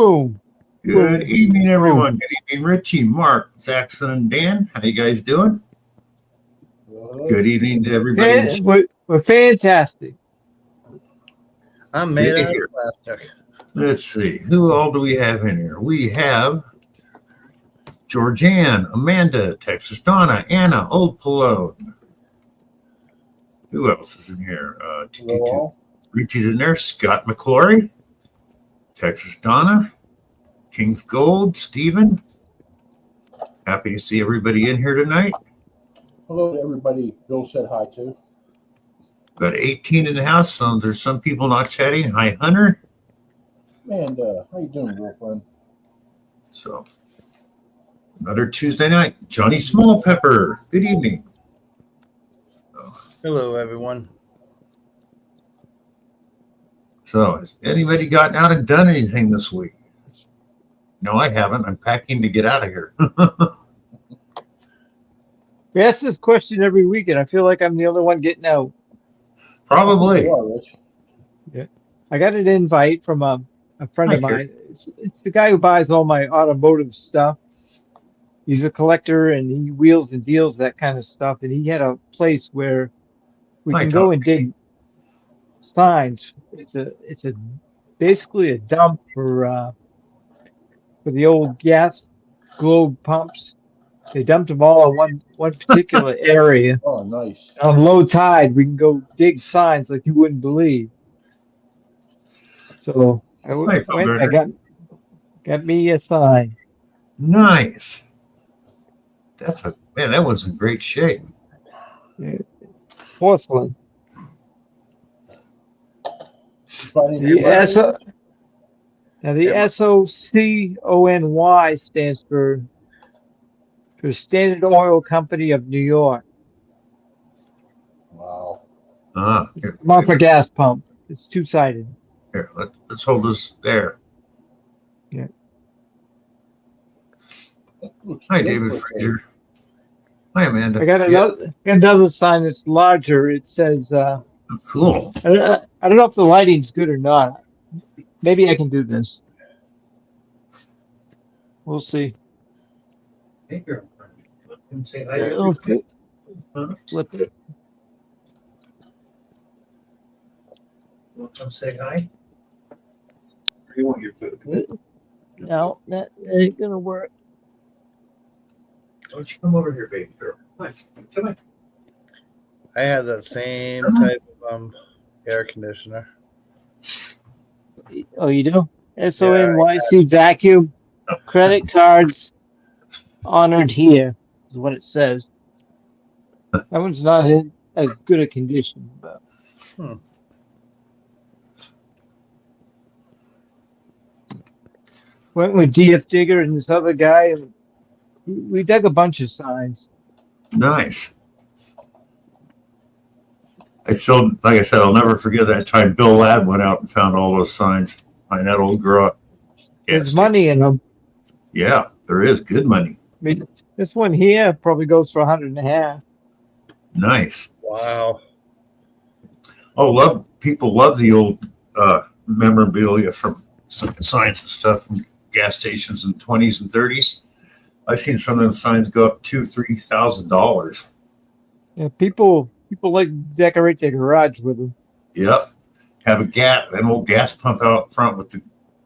Boom. Good Boom. evening, Boom. everyone. Good evening, Richie, Mark, Zaxxon, and Dan. How you guys doing? Good evening to everybody. We're fantastic. I'm made Good out to hear. of plastic. Let's see. Who all do we have in here? We have Georgianne, Amanda, Texas Donna, Anna, Old Palone. Who else is in here? Richie's in there. Scott McClory, Texas Donna, King's Gold, Stephen. Happy to see everybody in here tonight. Hello to everybody Bill said hi to. Got 18 in the house. There's some people not chatting. Hi, Hunter. And how you doing, girlfriend? So, another Tuesday night. Johnny Smallpepper. Good evening. Hello, everyone. So, has anybody gotten out and done anything this week? No, I haven't. I'm packing to get out of here. We ask this question every week, and I feel like I'm the only one getting out. Probably. You are, Rich. Yeah. I got an invite from a friend of Hi, mine. It's the guy who buys all my automotive stuff. He's a collector, and he wheels and deals that kind of stuff. And he had a place where we Hi, can go Tom. and dig signs. It's a basically a dump for the old gas globe pumps. They dumped them all in one particular area. Oh, nice. On low tide, we can go dig signs like you wouldn't believe. So I went. I got me a sign. Nice. That was in great shape. Yeah. Porcelain. The SOCONY stands for Standard Oil Company of New York. Wow. Mark a gas pump. It's two-sided. Here, let's hold this there. Yeah. Hi, David Fraser. Hi, Amanda. I got another sign that's larger. It says, cool. I don't know if the lighting's good or not. Maybe I can do this. We'll see. Hey, girlfriend. Say hi. Okay. Flip it. Want to come say hi? Or you want your food? No, that ain't gonna work. Why don't you come over here, baby girl? Come on. I have that same type of air conditioner. Oh, you do? SONYC vacuum credit cards honored here is what it says. That one's not in as good a condition, but. Went with DF Digger and this other guy, and we dug a bunch of signs. Nice. Like I said, I'll never forget that time Bill Ladd went out and found all those signs behind that old girl. There's money in them. Yeah, there is good money. I mean, this one here probably goes for $150. Nice. Wow. Oh, people love the old memorabilia from some signs and stuff from gas stations in the 20s and 30s. I've seen some of them signs go up $2,000-$3,000. Yeah, people like to decorate their garage with them. Yep. Have an old gas pump out front with the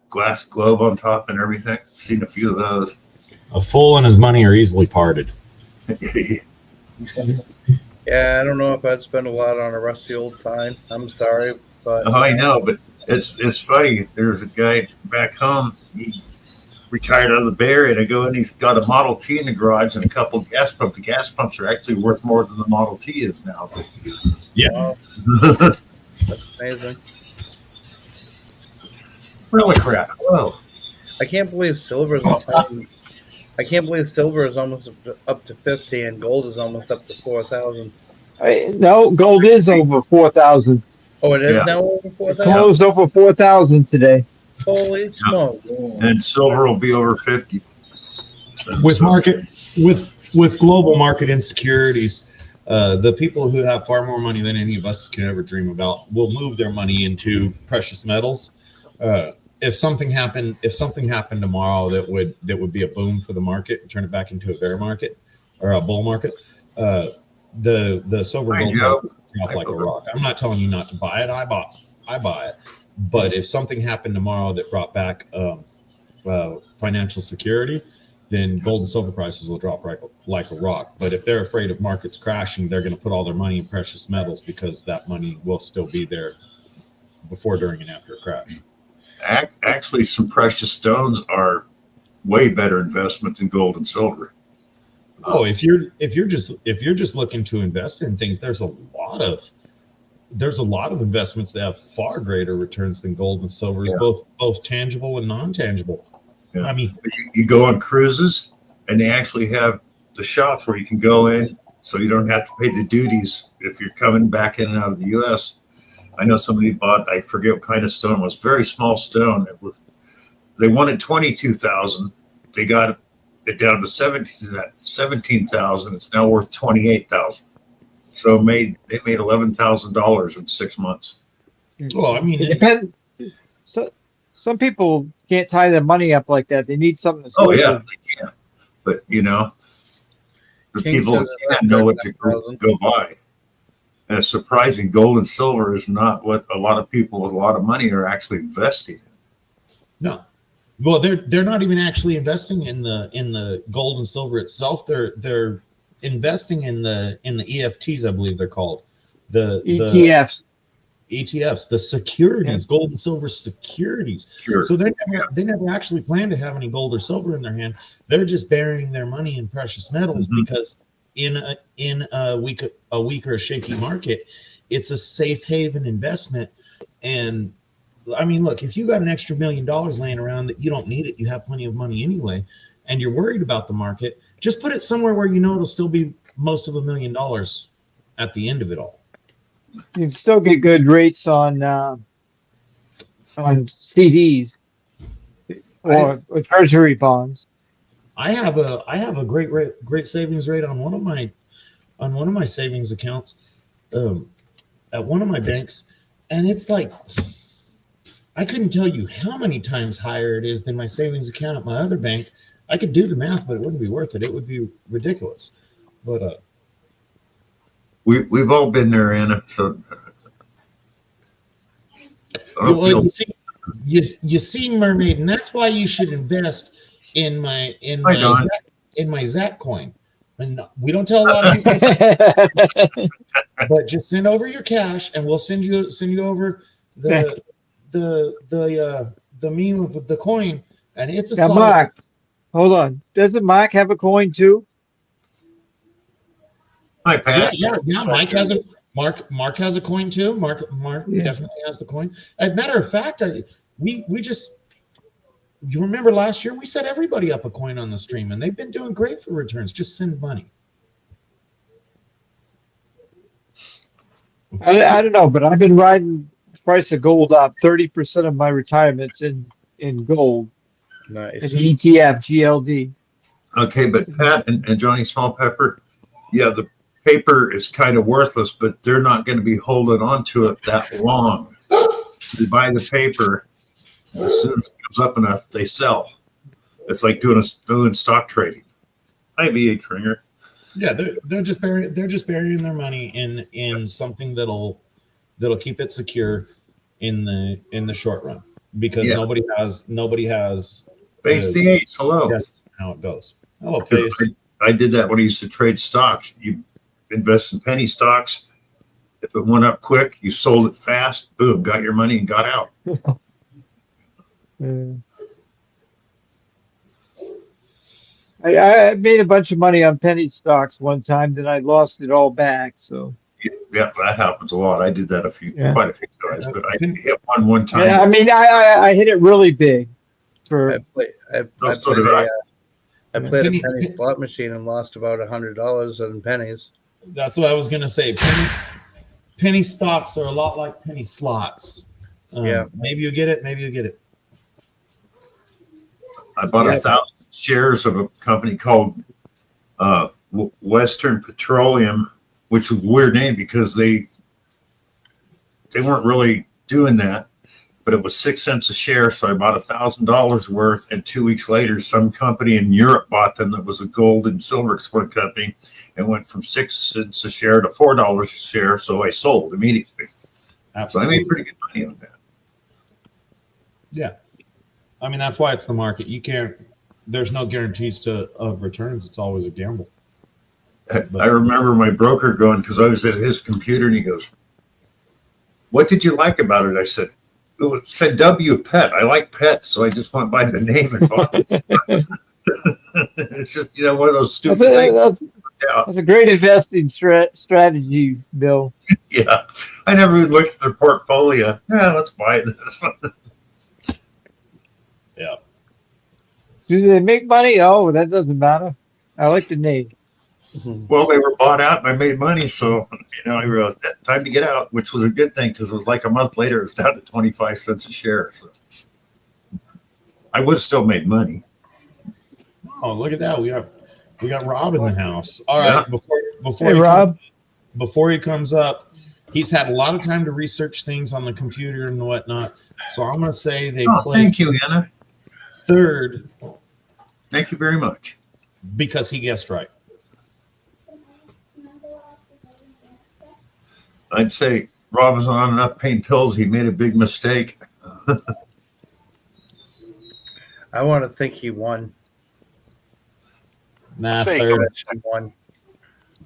glass globe on top and everything. Seen a few of those. A fool and his money are easily parted. Yeah, I don't know if I'd spend a lot on a rusty old sign. I'm sorry, but I know, but it's funny. There's a guy back home. He retired out of the Bay Area, and I go and he's got a Model T in the garage and a couple of gas pumps. The gas pumps are actually worth more than the Model T is now. Yeah. Wow. That's amazing. Really crap. Whoa. I can't believe silver is almost up to 50 and gold is almost up to 4,000. No, gold is over 4,000. Oh, it is now over 4,000? Closed over 4,000 today. Holy smokes. And silver will be over 50. With global market insecurities, the people who have far more money than any of us can ever dream about will move their money into precious metals. if something happened tomorrow that would be a boom for the market and turn it back into a bear market or a bull market, the silver gold market drop like a rock. I'm not telling you not to buy it. I buy it. But if something happened tomorrow that brought back financial security, then gold and silver prices will drop like a rock. But if they're afraid of markets crashing, they're going to put all their money in precious metals because that money will still be there before, during, and after a crash. Actually, some precious stones are way better investment than gold and silver. Oh, if you're just looking to invest in things, there's a lot of investments that have far greater returns than gold and silver, both tangible and non-tangible. Yeah. I mean, you go on cruises, and they actually have the shops where you can go in, so you don't have to pay the duties if you're coming back in and out of the U.S. I know somebody bought, I forget what kind of stone it was, very small stone. They wanted $22,000. They got it down to $17,000. It's now worth $28,000. So they made $11,000 in 6 months. well, I mean, It depends. So some people can't tie their money up like that. They need something that's Oh yeah, liquid. they can. But the King people says can't know what to go buy. And it's surprising, gold and silver is not what a lot of people with a lot of money are actually investing in. no. Well, they're not even actually investing in the gold and silver itself. They're investing in the EFTs, I believe they're called. The ETFs. ETFs, the securities, gold and silver securities. Sure. So they never actually plan to have any gold or silver in their hand. They're just burying their money in precious metals because in a weak or a shaky market, it's a safe haven investment. And I mean, look, if you got an extra $1 million laying around that you don't need it, you have plenty of money anyway, and you're worried about the market, just put it somewhere where you know it'll still be most of $1 million at the end of it all. You can still get good rates on CDs or treasury bonds. I have a great savings rate on one of my savings accounts at one of my banks, and it's like I couldn't tell you how many times higher it is than my savings account at my other bank. I could do the math, but it wouldn't be worth it. It would be ridiculous. But we've all been there, Anna. So well, you see, Mermaid, and that's why you should invest in my Zach coin. And we don't tell a lot of people, but just send over your cash, and we'll send you over the meme of the coin, and it's a solid. Mark, hold on. Doesn't Mark have a coin too? Hi, Pat. Yeah. Mike has a Mark has a coin too. Mark definitely has the coin. As a matter of fact, we just, you remember last year we set everybody up a coin on the stream, and they've been doing great for returns. Just send money. I don't know, but I've been riding the price of gold up. 30% of my retirement's in gold. Nice. An ETF, GLD. Okay, but Pat and Johnny Smallpepper, yeah, the paper is kind of worthless, but they're not going to be holding on to it that long. You buy the paper, as soon as it goes up enough, they sell. It's like doing stock trading. Hi, V.A. Tringer. Yeah, they're just burying their money in something that'll keep it secure in the short run, because nobody has Face the Ace. Hello. That's how it goes. Hello, Face. I did that when I used to trade stocks. You invest in penny stocks. If it went up quick, you sold it fast. Boom, got your money and got out. I made a bunch of money on penny stocks one time, then I lost it all back. So Yeah, that happens a lot. I did that quite a few times, but I hit one time. yeah, I mean, I hit it really big. I played a penny slot machine and lost about $100 in pennies. That's what I was gonna say. Penny stocks are a lot like penny slots. Maybe you get it. Maybe you get it. I bought 1,000 shares of a company called Western Petroleum, which was a weird name because they weren't really doing that. but it was 6 cents a share. So I bought $1,000 worth. And 2 weeks later, some company in Europe bought them that was a gold and silver export company and went from 6 cents a share to $4 a share. So I sold immediately. So I Absolutely. made pretty good money on that. Yeah. I mean, that's why it's the market. You can't, there's no guarantees of returns. It's always a gamble. I remember my broker going, because I was at his computer, and he goes, "What did you like about it?" I said, "It said W Pet. I like pets, so I just went by the name and bought it." It's just, one of those stupid things. Yeah. That's a great investing strategy, Bill. Yeah. I never even looked at their portfolio. Yeah, let's buy this. Yeah. Do they make money? Oh, that doesn't matter. I like the name. Well, they were bought out and I made money. So, I realized that time to get out, which was a good thing because it was like a month later, it was down to 25 cents a share. So I would have still made money. Oh, look at that. We got Rob in the house. All right. Before Hey, Rob. Before he comes up, he's had a lot of time to research things on the computer and whatnot. So I'm going to say they Thank you, Anna. third Thank you very much. because he guessed right. I'd say Rob was on enough pain pills. He made a big mistake. I want to think he won. Nah, Say third. He won.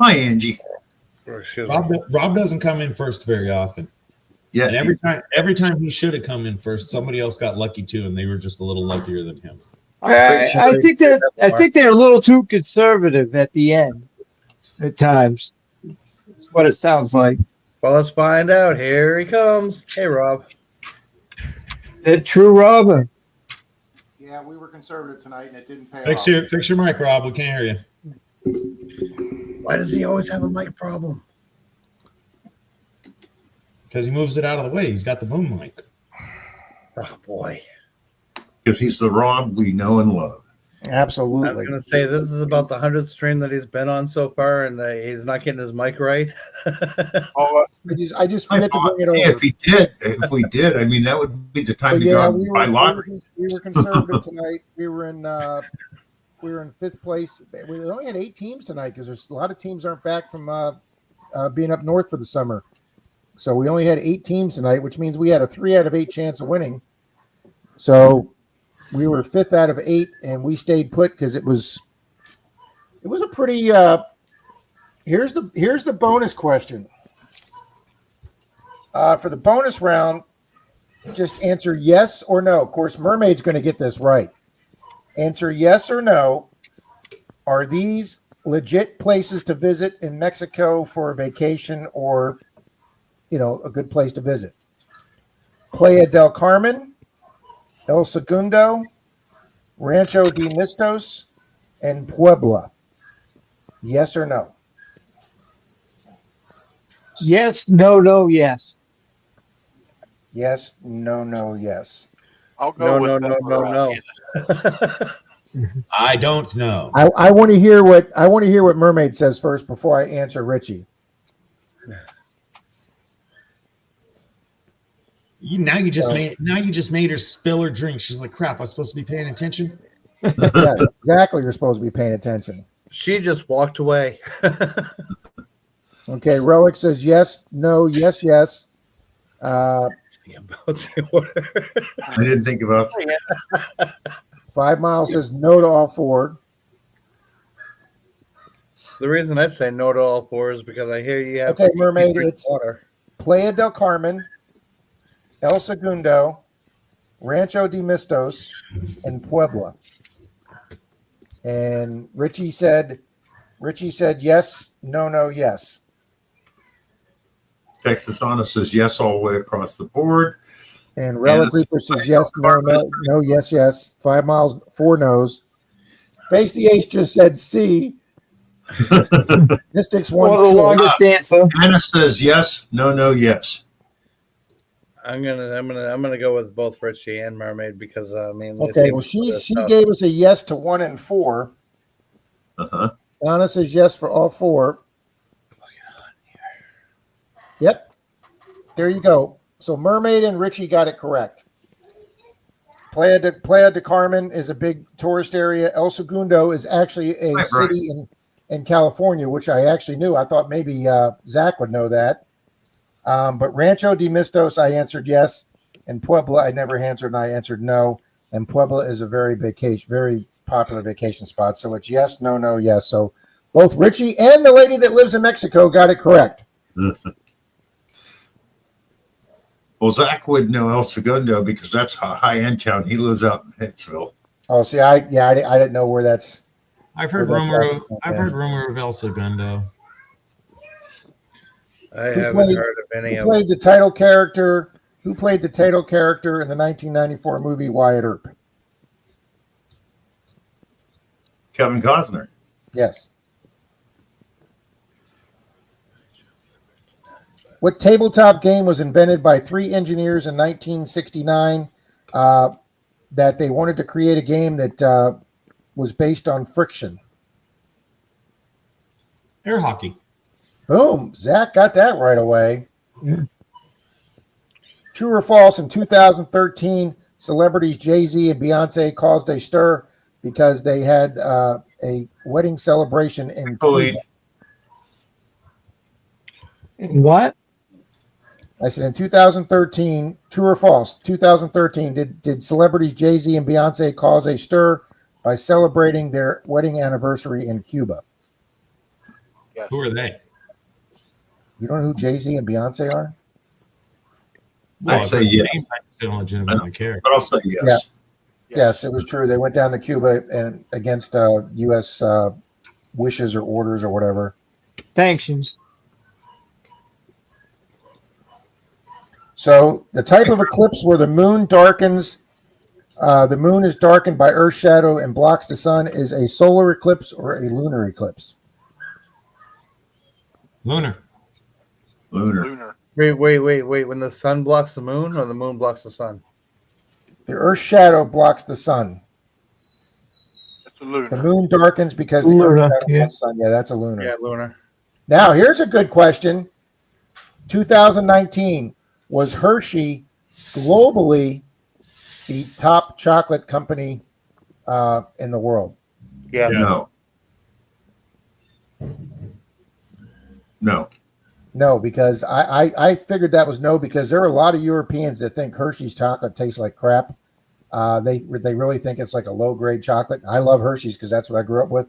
Hi, Angie. Or should Rob doesn't come in first very often. Yeah. And every time he should have come in first, somebody else got lucky too, and they were just a little luckier than him. I think they're a little too conservative at the end at times. That's what it sounds like. Well, let's find out. Here he comes. Hey, Rob. Is that true, Rob? Yeah, we were conservative tonight, and it didn't pay Fix off. your mic, Rob. We can't hear you. Why does he always have a mic problem? Because he moves it out of the way. He's got the boom mic. Oh, boy. Because he's the Rob we know and love. I was Absolutely. going to say, this is about the 100th stream that he's been on so far, and he's not getting his mic right. Oh, I just forget to bring it Hey, over. if we did, I mean, that would be the time But to go yeah, out and buy lottery. we were conservative tonight. We were in fifth place. We only had 8 teams tonight because there's a lot of teams aren't back from being up north for the summer. So we only had 8 teams tonight, which means we had a 3 out of 8 chance of winning. So we were 5th out of 8, and we stayed put because it was a pretty. Here's the bonus question. For the bonus round, just answer yes or no. Of course, Mermaid's going to get this right. Answer yes or no. Are these legit places to visit in Mexico for a vacation or, a good place to visit? Playa del Carmen, El Segundo, Rancho de Mistos, and Puebla. Yes or no? Yes, no, yes. Yes, no, yes. I'll go No, with no, no, no, no. I don't know. I want to hear what Mermaid says first before I answer Richie. Now you just made her spill her drink. She's like, crap, I was supposed to be paying attention. Yeah, exactly. You're supposed to be paying attention. She just walked away. Okay, Relic says yes, no, yes, yes. I didn't think about that. 5 Mile says no to all 4. The reason I say no to all 4 is because I hear you have Okay, to Mermaid, drink it's water. Playa del Carmen, El Segundo, Rancho de Mistos, and Puebla. And Richie said yes, no, yes. Texas Anna says yes all the way across the board. And Relic Yes. Reaper says yes, no, yes, yes. 5 Miles, 4 no's. Face the Ace just said C. Mystics Or the one. longest answer. Anna says yes, no, yes. I'm gonna go with both Richie and Mermaid because they Okay, seem well she tough. gave us a yes to 1 and 4. Uh-huh. Donna says yes for all 4. Yep. There you go. So Mermaid and Richie got it correct. Playa de Carmen is a big tourist area. El Segundo is actually a Right, city in California, which I actually knew. I thought maybe Zach would know that. But Rancho de Mistos, I answered yes. And Puebla, I never answered, and I answered no. And Puebla is a very popular vacation spot. So it's yes, no, no, yes. So both Richie and the lady that lives in Mexico got it correct. Well, Zach would know El Segundo because that's a high-end town. He lives out in Hicksville. Oh, see, I didn't know where that's. I've heard Where that's rumor. at. I've Yeah. heard rumor of El Segundo. I haven't heard of any Who of played the title character? Who played the title character in the 1994 movie Wyatt Earp? Kevin Costner. Yes. What tabletop game was invented by 3 engineers in 1969 that they wanted to create a game that was based on friction? Air hockey. Boom. Zach got that right away. Yeah. True or false, in 2013, celebrities Jay-Z and Beyonce caused a stir because they had a wedding celebration in Believe. Cuba. And what? I said in 2013, true or false? 2013, did celebrities Jay-Z and Beyonce cause a stir by celebrating their wedding anniversary in Cuba? Who are they? You don't know who Jay-Z and Beyonce are? I'd say yeah. I don't legitimately care. But I'll say yes. Yeah. Yes, it was true. They went down to Cuba and against U.S. Wishes or orders or whatever. Sanctions. So the type of eclipse where the moon darkens, the moon is darkened by Earth's shadow and blocks the sun is a solar eclipse or a lunar eclipse. Lunar. Lunar. Wait. When the sun blocks the moon or the moon blocks the sun? The Earth's shadow blocks the sun. It's a lunar. The moon darkens because the Lunar, Earth's shadow yeah. blocks the sun. Yeah, that's a lunar. Yeah, lunar. Now, here's a good question. 2019, was Hershey globally the top chocolate company in the world? Yeah. No. No. No, because I figured that was no, because there are a lot of Europeans that think Hershey's chocolate tastes like crap. They really think it's like a low grade chocolate. I love Hershey's because that's what I grew up with.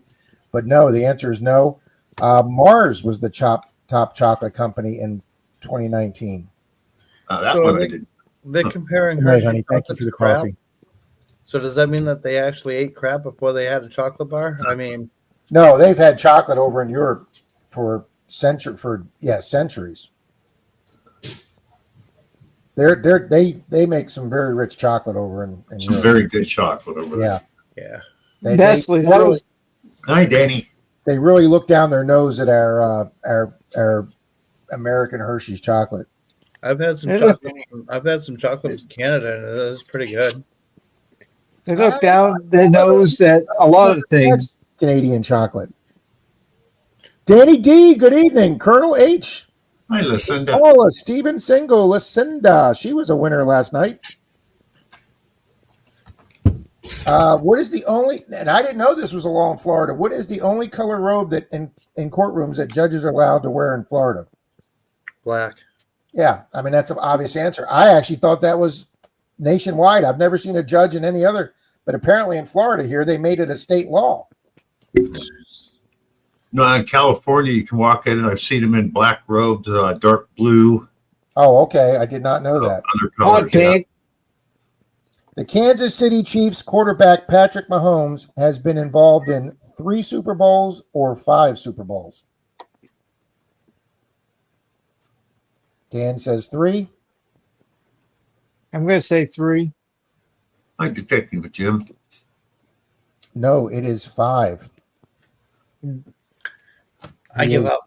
But no, the answer is no. Mars was the top chocolate company in 2019. That So one they- I did. They're comparing Good night, Hershey honey. Thank you chocolate for the to crap. coffee. So does that mean that they actually ate crap before they had a chocolate bar? I mean, No, they've had chocolate over in Europe for centuries. They make some very rich chocolate over in Some Europe. very good chocolate over there. Yeah, yeah. Nestle, that was Hi, Danny. they really look down their nose at our American Hershey's chocolate. I've had some Yeah. chocolate. I've had some chocolate in Canada, and it is pretty good. they look down their nose at a lot of things. Canadian chocolate. Danny D, good evening. Colonel H. Hi, Lucinda. Paula, Stephen Single, Lucinda. She was a winner last night. What is the only, and I didn't know this was a law in Florida. What is the only color robe that in courtrooms that judges are allowed to wear in Florida? Black. Yeah, I mean, that's an obvious answer. I actually thought that was nationwide. I've never seen a judge in any other, but apparently in Florida here, they made it a state law. No, in California, you can walk in, and I've seen them in black robes, dark blue, Oh, okay. I did not know that. other Hot colors. Yeah. pink. The Kansas City Chiefs quarterback Patrick Mahomes has been involved in 3 Super Bowls or 5 Super Bowls. Dan says 3. I'm going to say 3. Hi, Detective Jim. No, it is 5. I He give is- up.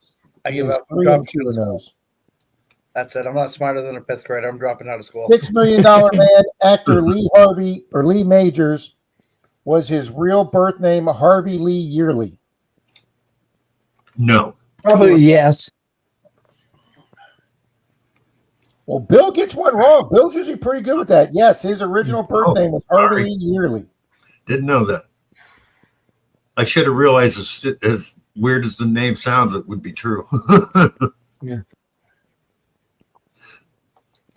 I he give is up. I'm 3 and dropping 2 out in of school. those. That's it. I'm not smarter than a 5th grader. I'm dropping out of school. $6 million man actor Lee Majors was his real birth name Harvey Lee Yearly. No. Probably yes. Well, Bill gets one wrong. Bill's usually pretty good with that. Yes, his original birth name was sorry. Harley Yearly. Didn't know that. I should have realized as weird as the name sounds, it would be true. And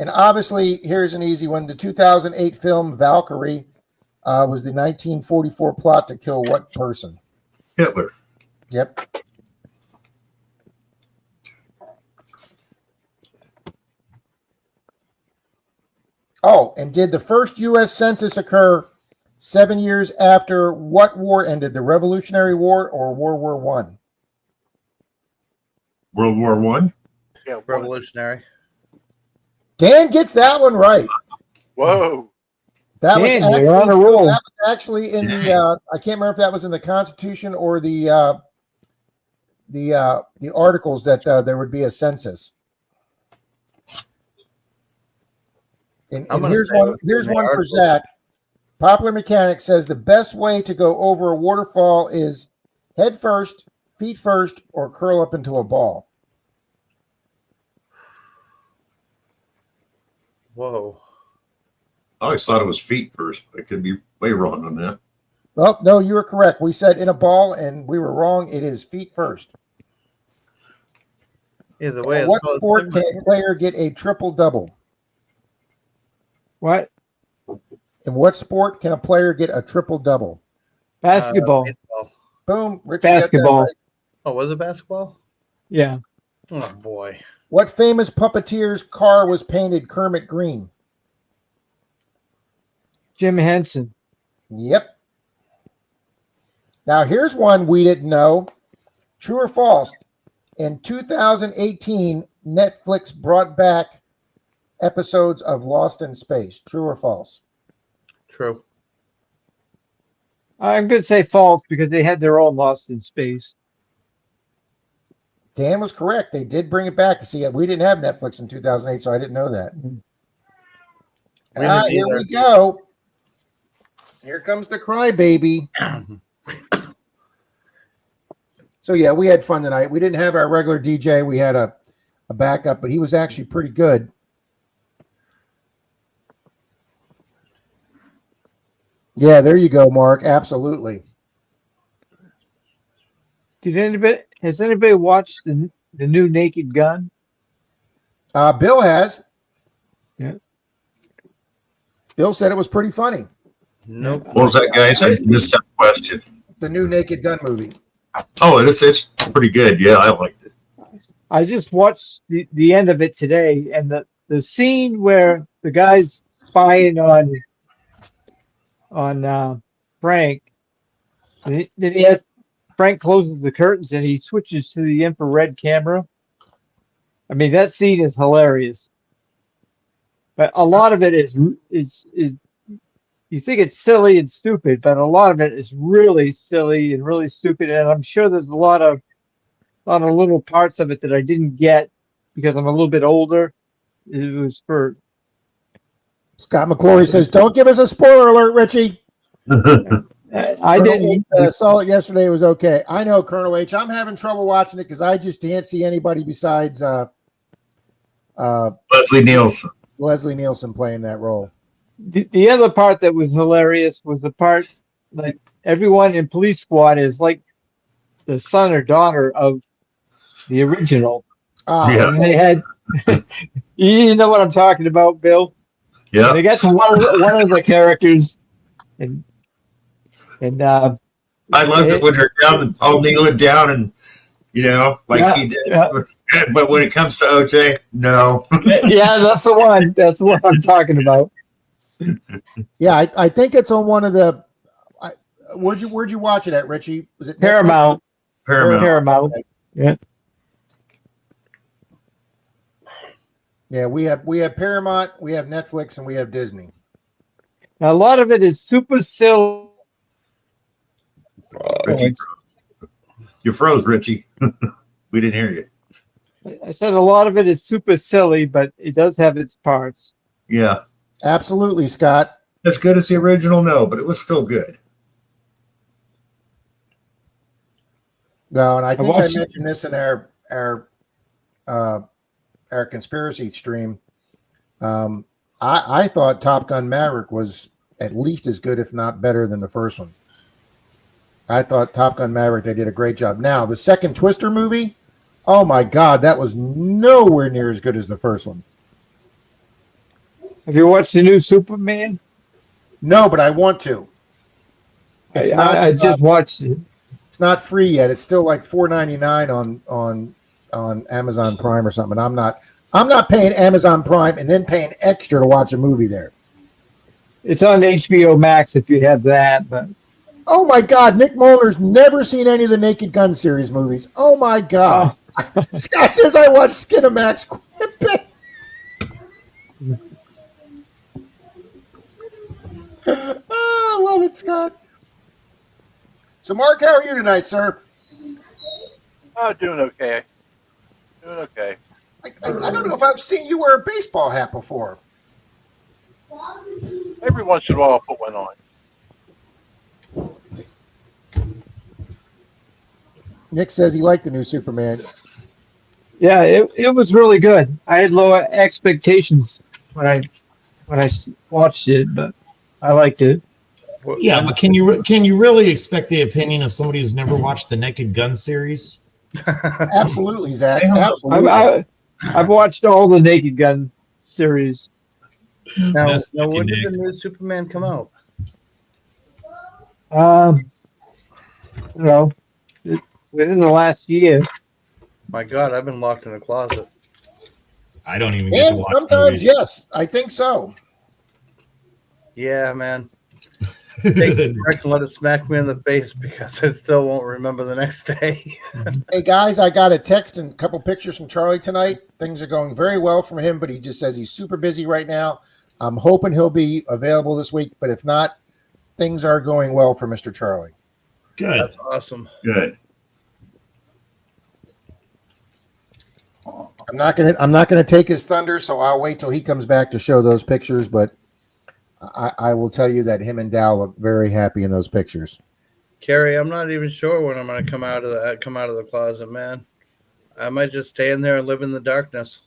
obviously, here's an easy one. The 2008 film Valkyrie was the 1944 plot to kill what person? Hitler. Yep. Oh, and did the first U.S. Census occur 7 years after what war ended? The Revolutionary War or World War One? World War One. Yeah. Revolutionary. Dan gets that one right. Whoa. That was Dan, actually, you're on a roll. that was actually in the. I can't remember if that was in the Constitution or the articles that there would be a census. And here's say it one. was in Here's the one for articles. Zach. Popular Mechanic says the best way to go over a waterfall is head first, feet first, or curl up into a ball. Whoa. I always thought it was feet first. I could be way wrong on that. Oh no, you were correct. We said in a ball, and we were wrong. It is feet first. Yeah, the way What it's sport can a player get a triple double? What? In what sport can a player get a triple double? Basketball. baseball. Boom. Richard got that Basketball. right. Oh, was it basketball? Yeah. Oh boy. What famous puppeteer's car was painted Kermit Green? Jim Henson. Yep. Now here's one we didn't know. True or false? In 2018, Netflix brought back episodes of Lost in Space. True or false? True. I'm going to say false because they had their own Lost in Space. Dan was correct. They did bring it back. See, we didn't have Netflix in 2008, so I didn't know that. We didn't Here either. we go. Here comes the crybaby. So yeah, we had fun tonight. We didn't have our regular DJ. We had a backup, but he was actually pretty good. Yeah, there you go, Mark. Absolutely. Has anybody watched the new Naked Gun? Bill has. Yeah. Bill said it was pretty funny. Nope. What was that, guys? I missed that question. The new Naked Gun movie. Oh, it's pretty good. Yeah, I liked it. I just watched the end of it today, and the scene where the guy's spying on Frank, then Frank closes the curtains and he switches to the infrared camera. I mean, that scene is hilarious, but a lot of it is you think it's silly and stupid, but a lot of it is really silly and really stupid. And I'm sure there's a lot of little parts of it that I didn't get because I'm a little bit older. It was for Scott McClory says, "Don't give us a spoiler alert, Richie." I didn't. Saw it yesterday. It was okay. I know, Colonel H. I'm having trouble watching it because I just can't see anybody besides Leslie Nielsen. Leslie Nielsen playing that role. The other part that was hilarious was the part like everyone in Police Squad is like the son or daughter of the original. Yeah. And they had, you know what I'm talking about, Bill? Yeah. They got to one of the characters, and I loved it when they're down, all kneeling down, and like he did. yeah. But when it comes to OJ, no. Yeah, that's the one. That's the one I'm talking about. Yeah, I think it's on one of the. Where'd you watch it at, Richie? Was it Netflix? Paramount. Paramount. Paramount. Yeah. Yeah, we have Paramount, we have Netflix, and we have Disney. Now, a lot of it is super silly. Richie, you froze, Richie. We didn't hear you. I said a lot of it is super silly, but it does have its parts. Yeah. Absolutely, Scott. As good as the original, no, but it was still good. No, and I think I watched- mentioned this in our conspiracy stream. I thought Top Gun Maverick was at least as good, if not better, than the first one. I thought Top Gun Maverick, they did a great job. Now, the second Twister movie, oh my God, that was nowhere near as good as the first one. Have you watched the new Superman? No, but I want to. It's I just watched it. It's not free yet. It's still like $4.99 on Amazon Prime or something. I'm not paying Amazon Prime and then paying extra to watch a movie there. It's on HBO Max if you have that. But Oh my God, Nick Molnar's never seen any of the Naked Gun series movies. Oh my God. Scott says I watch Skinamax quite a bit. I love it, Scott. So, Mark, how are you tonight, sir? Oh, doing okay. Doing okay. I don't know if I've seen you wear a baseball hat before. Every once in a while, I'll put one on. Nick says he liked the new Superman. yeah, it was really good. I had low expectations when I watched it, but I liked it. Yeah, but can you really expect the opinion of somebody who's never watched the Naked Gun series? Absolutely, Zach. Damn. Absolutely. I've watched all the Naked Gun series. Now, That's when did Nick. the new Superman come out? Within the last year. My God, I've been locked in a closet. I don't even get to And watch sometimes, movies. yes, I think so. Yeah, man. Take it back and let it smack me in the face because I still won't remember the next day. Hey, guys, I got a text and a couple pictures from Charlie tonight. Things are going very well for him, but he just says he's super busy right now. I'm hoping he'll be available this week, but if not, things are going well for Mr. Charlie. Good. That's awesome. Good. I'm not gonna take his thunder, so I'll wait till he comes back to show those pictures. But I will tell you that him and Dow look very happy in those pictures. Carrie, I'm not even sure when I'm going to come out of the closet, man. I might just stay in there and live in the darkness.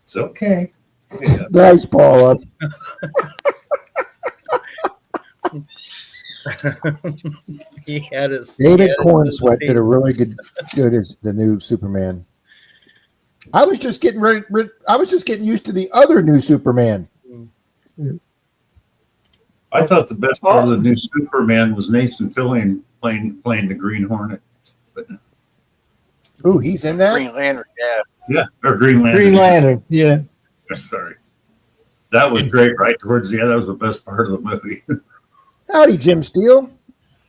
It's okay. Yeah. Nice, Paula. He had his David Cornsweat did a really good as the new Superman. I was just getting ready. I was just getting used to the other new Superman. I thought the best part of the new Superman was Nathan Fillion playing the Green Hornet. But Ooh, he's in that. Green Lantern, yeah. yeah, or Green Lantern. Green Lantern, yeah. Sorry. That was great right towards the end. That was the best part of the movie. Howdy, Jim Steele.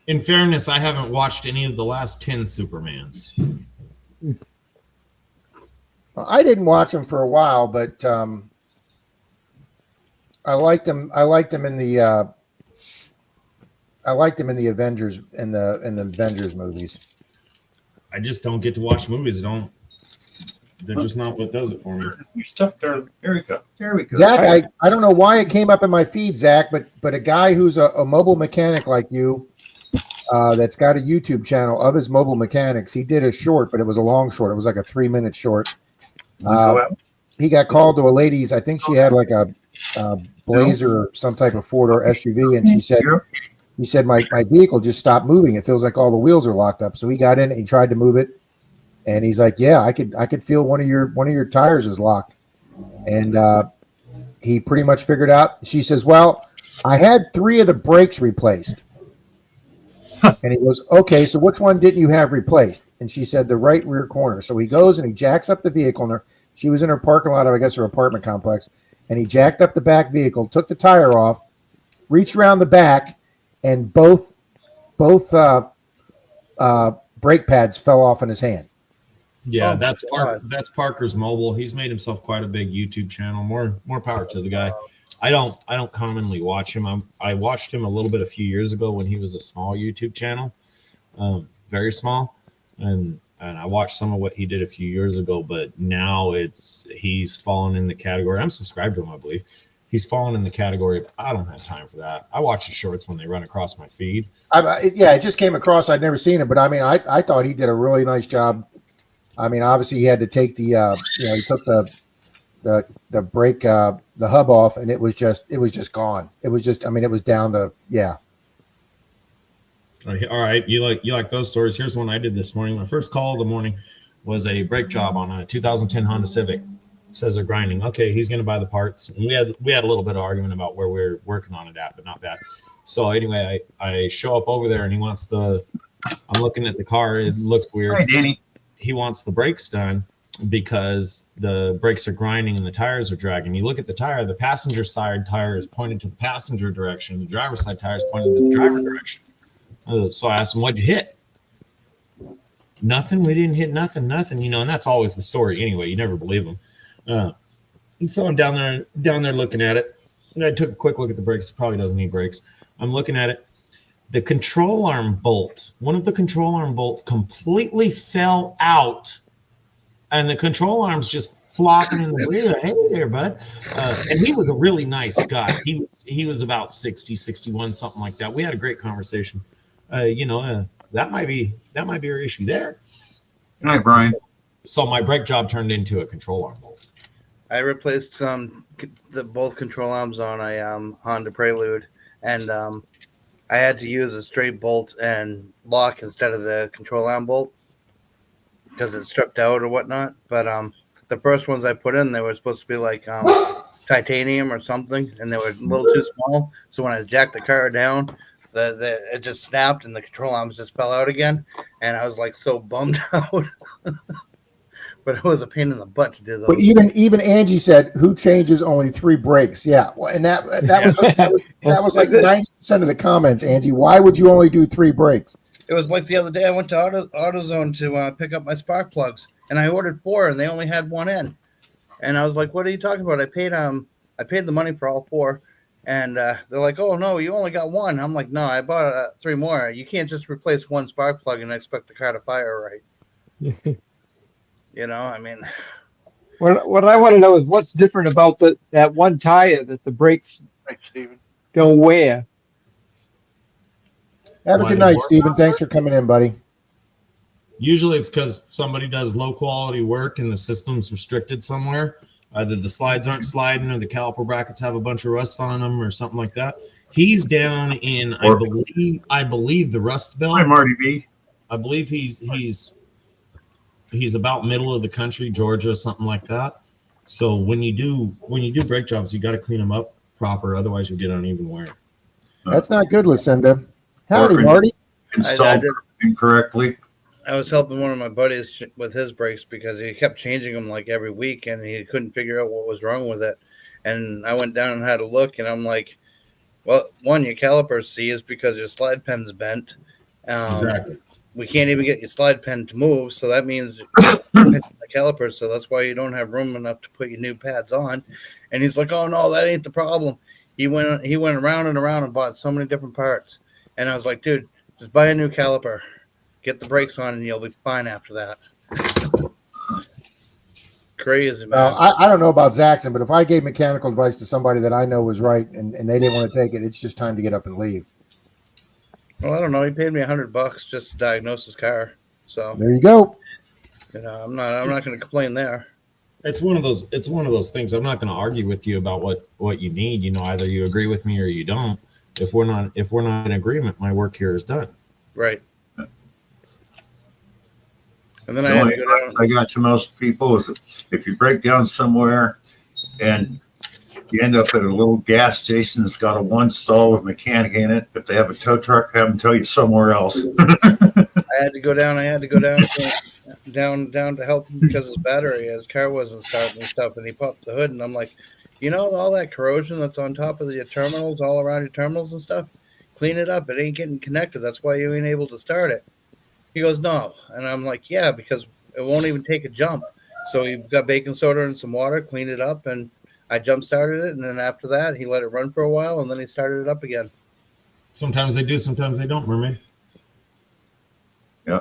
In fairness, I haven't watched any of the last 10 Supermans. Well, I didn't watch him for a while, but I liked him. I liked him in the. I liked him in the Avengers in the Avengers movies. I just don't get to watch movies. They're just not what does it for me. You stuffed there. There we go. There we go. Zach, I don't know why it came up in my feed, Zach, but a guy who's a mobile mechanic like you, that's got a YouTube channel of his mobile mechanics. He did a short, but it was a long short. It was like a 3-minute short. He got called to a lady's. I think she had like a Blazer or some type of 4-door SUV, and he said my vehicle just stopped moving. It feels like all the wheels are locked up. So he got in and he tried to move it, and he's like, "Yeah, I could feel one of your tires is locked." And he pretty much figured out. She says, "Well, I had 3 of the brakes replaced." And he goes, "Okay, so which one didn't you have replaced?" And she said, "The right rear corner." So he goes and he jacks up the vehicle. She was in her parking lot of, I guess, her apartment complex. And he jacked up the back vehicle, took the tire off, reached around the back, and both brake pads fell off in his hand. Yeah, Oh, that's God. that's Parker's Mobile. He's made himself quite a big YouTube channel. More power to the guy. I don't commonly watch him. I watched him a little bit a few years ago when he was a small YouTube channel, very small, and I watched some of what he did a few years ago. But now he's fallen in the category. I'm subscribed to him, I believe. he's fallen in the category of I don't have time for that. I watch his shorts when they run across my feed. Yeah, it just came across. I'd never seen it, but I mean, I thought he did a really nice job. I mean, obviously he had to take the, he took the brake, the hub off, and it was just gone. It was just, I mean, it was down to, yeah. All right, you like those stories? Here's one I did this morning. My first call of the morning was a brake job on a 2010 Honda Civic. Says they're grinding. Okay, he's going to buy the parts, and we had a little bit of argument about where we're working on it at, but not bad. So anyway, I show up over there, and he wants I'm looking at the car. It looks weird. Hi, Danny. He wants the brakes done because the brakes are grinding and the tires are dragging. You look at the tire, the passenger side tire is pointed to the passenger direction. The driver's side tire is pointed to the driver direction. So I asked him, what'd you hit? Nothing. We didn't hit nothing, and that's always the story anyway. You never believe them. And so I'm down there looking at it. And I took a quick look at the brakes. It probably doesn't need brakes. I'm looking at it. The control arm bolt, one of the control arm bolts completely fell out, and the control arm's just flopping in the rear. Hey there, bud. And he was a really nice guy. He was about 60, 61, something like that. We had a great conversation. That might be our issue there. Good night, Brian. So my brake job turned into a control arm bolt. I replaced both control arms on a Honda Prelude, and I had to use a straight bolt and lock instead of the control arm bolt because it stripped out or whatnot. But the first ones I put in, they were supposed to be like titanium or something, and they were a little too small. So when I jacked the car down, it just snapped and the control arms just fell out again, and I was like so bummed out. But it was a pain in the butt to do those. But even Angie said, "Who changes only 3 brakes?" Yeah, well, and that was like 90% of the comments. Angie, why would you only do 3 brakes? It was like the other day I went to AutoZone to pick up my spark plugs, and I ordered 4, and they only had 1 in. And I was like, "What are you talking about? I paid the money for all 4." And they're like, "Oh no, you only got 1." I'm like, "No, I bought 3 more. You can't just replace 1 spark plug and expect the car to fire right." I mean, What I want to know is what's different about that one tire that the brakes Thanks, Steven. don't wear. Have a good night, Stephen. Thanks for coming in, buddy. Usually it's because somebody does low quality work and the system's restricted somewhere. Either the slides aren't sliding or the caliper brackets have a bunch of rust on them or something like that. He's down in, I believe the Rust Belt. Hi, Marty B. I believe he's about middle of the country, Georgia, something like that. So when you do brake jobs, you got to clean them up proper. Otherwise you'll get uneven wear. That's not good, Lucinda. Howdy, Or Marty. Installed incorrectly. I was helping one of my buddies with his brakes because he kept changing them like every week, and he couldn't figure out what was wrong with it. And I went down and had a look, and I'm like, well, one, your caliper C is because your slide pen's bent. Exactly. We can't even get your slide pen to move, so that means the caliper. So that's why you don't have room enough to put your new pads on. And he's like, "Oh no, that ain't the problem." He went around and around and bought so many different parts. And I was like, "Dude, just buy a new caliper, get the brakes on, and you'll be fine after that." Crazy, man. I don't know about Zaxxon, but if I gave mechanical advice to somebody that I know was right and they didn't want to take it, it's just time to get up and leave. Well, I don't know. He paid me $100 just to diagnose his car. So There you go. I'm not going to complain there. It's one of those things. I'm not going to argue with you about what you need. Either you agree with me or you don't. If we're not in agreement, my work here is done. Right. And then The I had only to go down. advice I got to most people is if you break down somewhere and you end up at a little gas station that's got a 1 stall with a mechanic in it, if they have a tow truck, have them tell you somewhere else. I had to go down to help him because his car wasn't starting and stuff, and he popped the hood, and I'm like, all that corrosion that's on top of your terminals, all around your terminals and stuff, clean it up. It ain't getting connected. That's why you ain't able to start it. He goes, no. And I'm like, yeah, because it won't even take a jump. So you've got baking soda and some water, clean it up, and I jump started it, and then after that, he let it run for a while, and then he started it up again. Sometimes they do, sometimes they don't, Mermaid. Yeah.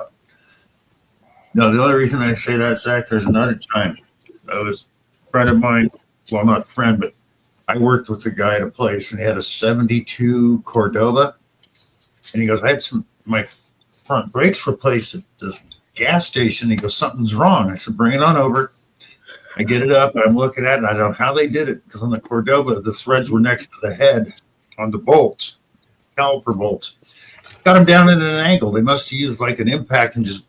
No, the only reason I say that, Zach, there's another time. I was a friend of mine, well, not friend, but I worked with a guy at a place and he had a 72 Cordoba. And he goes, I had my front brakes replaced at this gas station. He goes, something's wrong. I said, bring it on over. I get it up. I'm looking at it. And I don't know how they did it because on the Cordoba, the threads were next to the head on the bolt, caliper bolt. Got them down at an angle. They must have used like an impact and just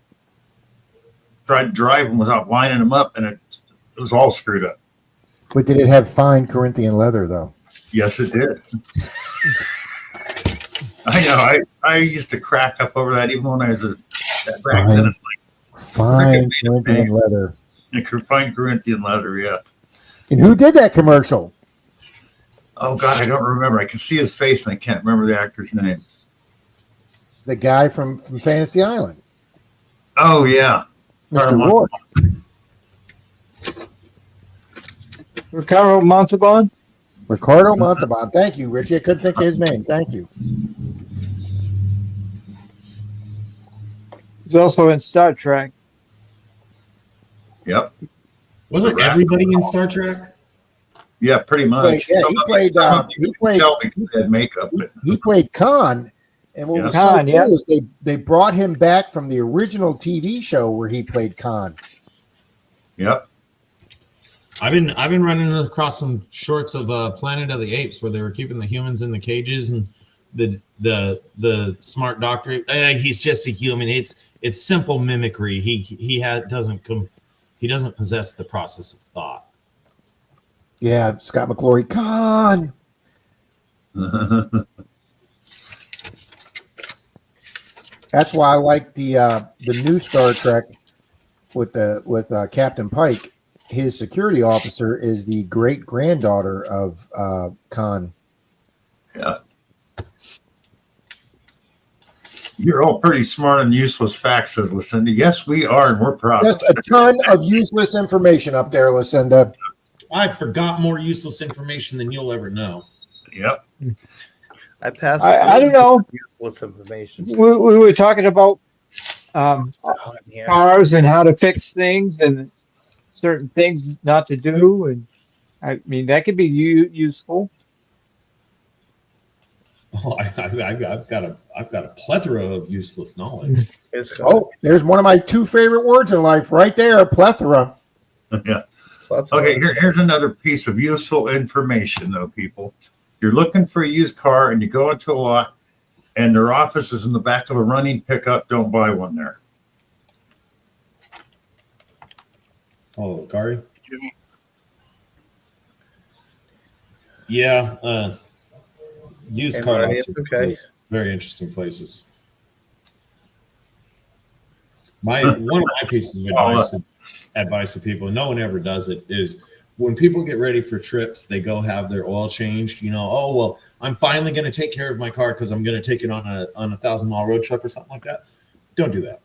tried to drive them without lining them up. And it was all screwed up. But did it have fine Corinthian leather, though? Yes, it did. I know. I used to crack up over that even when I was back then. It's like Fine Corinthian leather. fine Corinthian leather, yeah. And who did that commercial? Oh God, I don't remember. I can see his face and I can't remember the actor's name. The guy from Fantasy Island, Oh yeah, Mr. Rourke. Ricardo Montalban. Ricardo Montalban. Thank you, Richie. I couldn't think of his name. Thank you. He's also in Star Trek. Yep, Wasn't everybody in Star Trek? yeah, pretty much. Yeah, Some he of played. them He played. Shelby had makeup, but He played Khan. And what was Khan, so cool is they brought him back from the original TV show where he played Khan. yep. I've been running across some shorts of Planet of the Apes where they were keeping the humans in the cages and the smart doctor. He's just a human. It's simple mimicry. He doesn't possess the process of thought. Yeah, Scott McClory. Khan. That's why I like the new Star Trek with Captain Pike. His security officer is the great granddaughter of Khan. Yeah. You're all pretty smart and useless facts, says Lucinda. Yes, we are, and we're proud. Just a ton of useless information up there, Lucinda. I forgot more useless information than you'll ever know. Yep. I passed. I don't know. With information. We were talking about Yeah. cars and how to fix things and certain things not to do, and I mean that could be useful. Oh, I've got a plethora of useless knowledge. It's Oh, there's one of my two favorite words in life right there, plethora. Yeah. Okay, here's another piece of useful information, though, people. If you're looking for a used car and you go into a lot and their office is in the back of a running pickup, don't buy one there. Oh, Kari? Jimmy. Yeah, used Hey, car Marty, lots it's are okay. very interesting places. One of my pieces of advice to people, and no one ever does it, is when people get ready for trips, they go have their oil changed. Oh well, I'm finally going to take care of my car because I'm going to take it on a 1,000-mile road trip or something like that. Don't do that.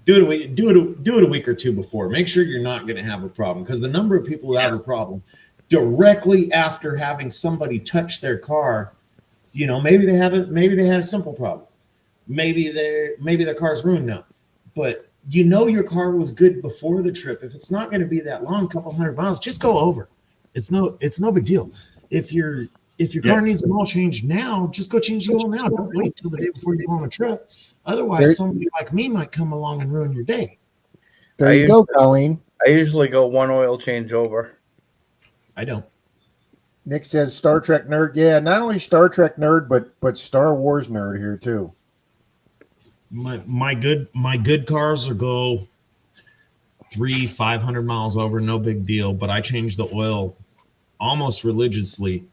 Do it a week or two before. Make sure you're not going to have a problem, because the number of people who have a problem directly after having somebody touch their car, maybe they had a simple problem, maybe their car's ruined now, but your car was good before the trip. If it's not going to be that long, a couple 100 miles, just go over. It's no big deal. If your car needs an oil change now, just go change the oil now. Don't wait till the day before you go on a trip. Otherwise, somebody like me might come along and ruin your day. There you go, Colleen. I usually go one oil change over. I don't. Nick says Star Trek nerd. Yeah, not only Star Trek nerd, but Star Wars nerd here too. My good cars will go 300-500 miles over, no big deal. But I change the oil almost religiously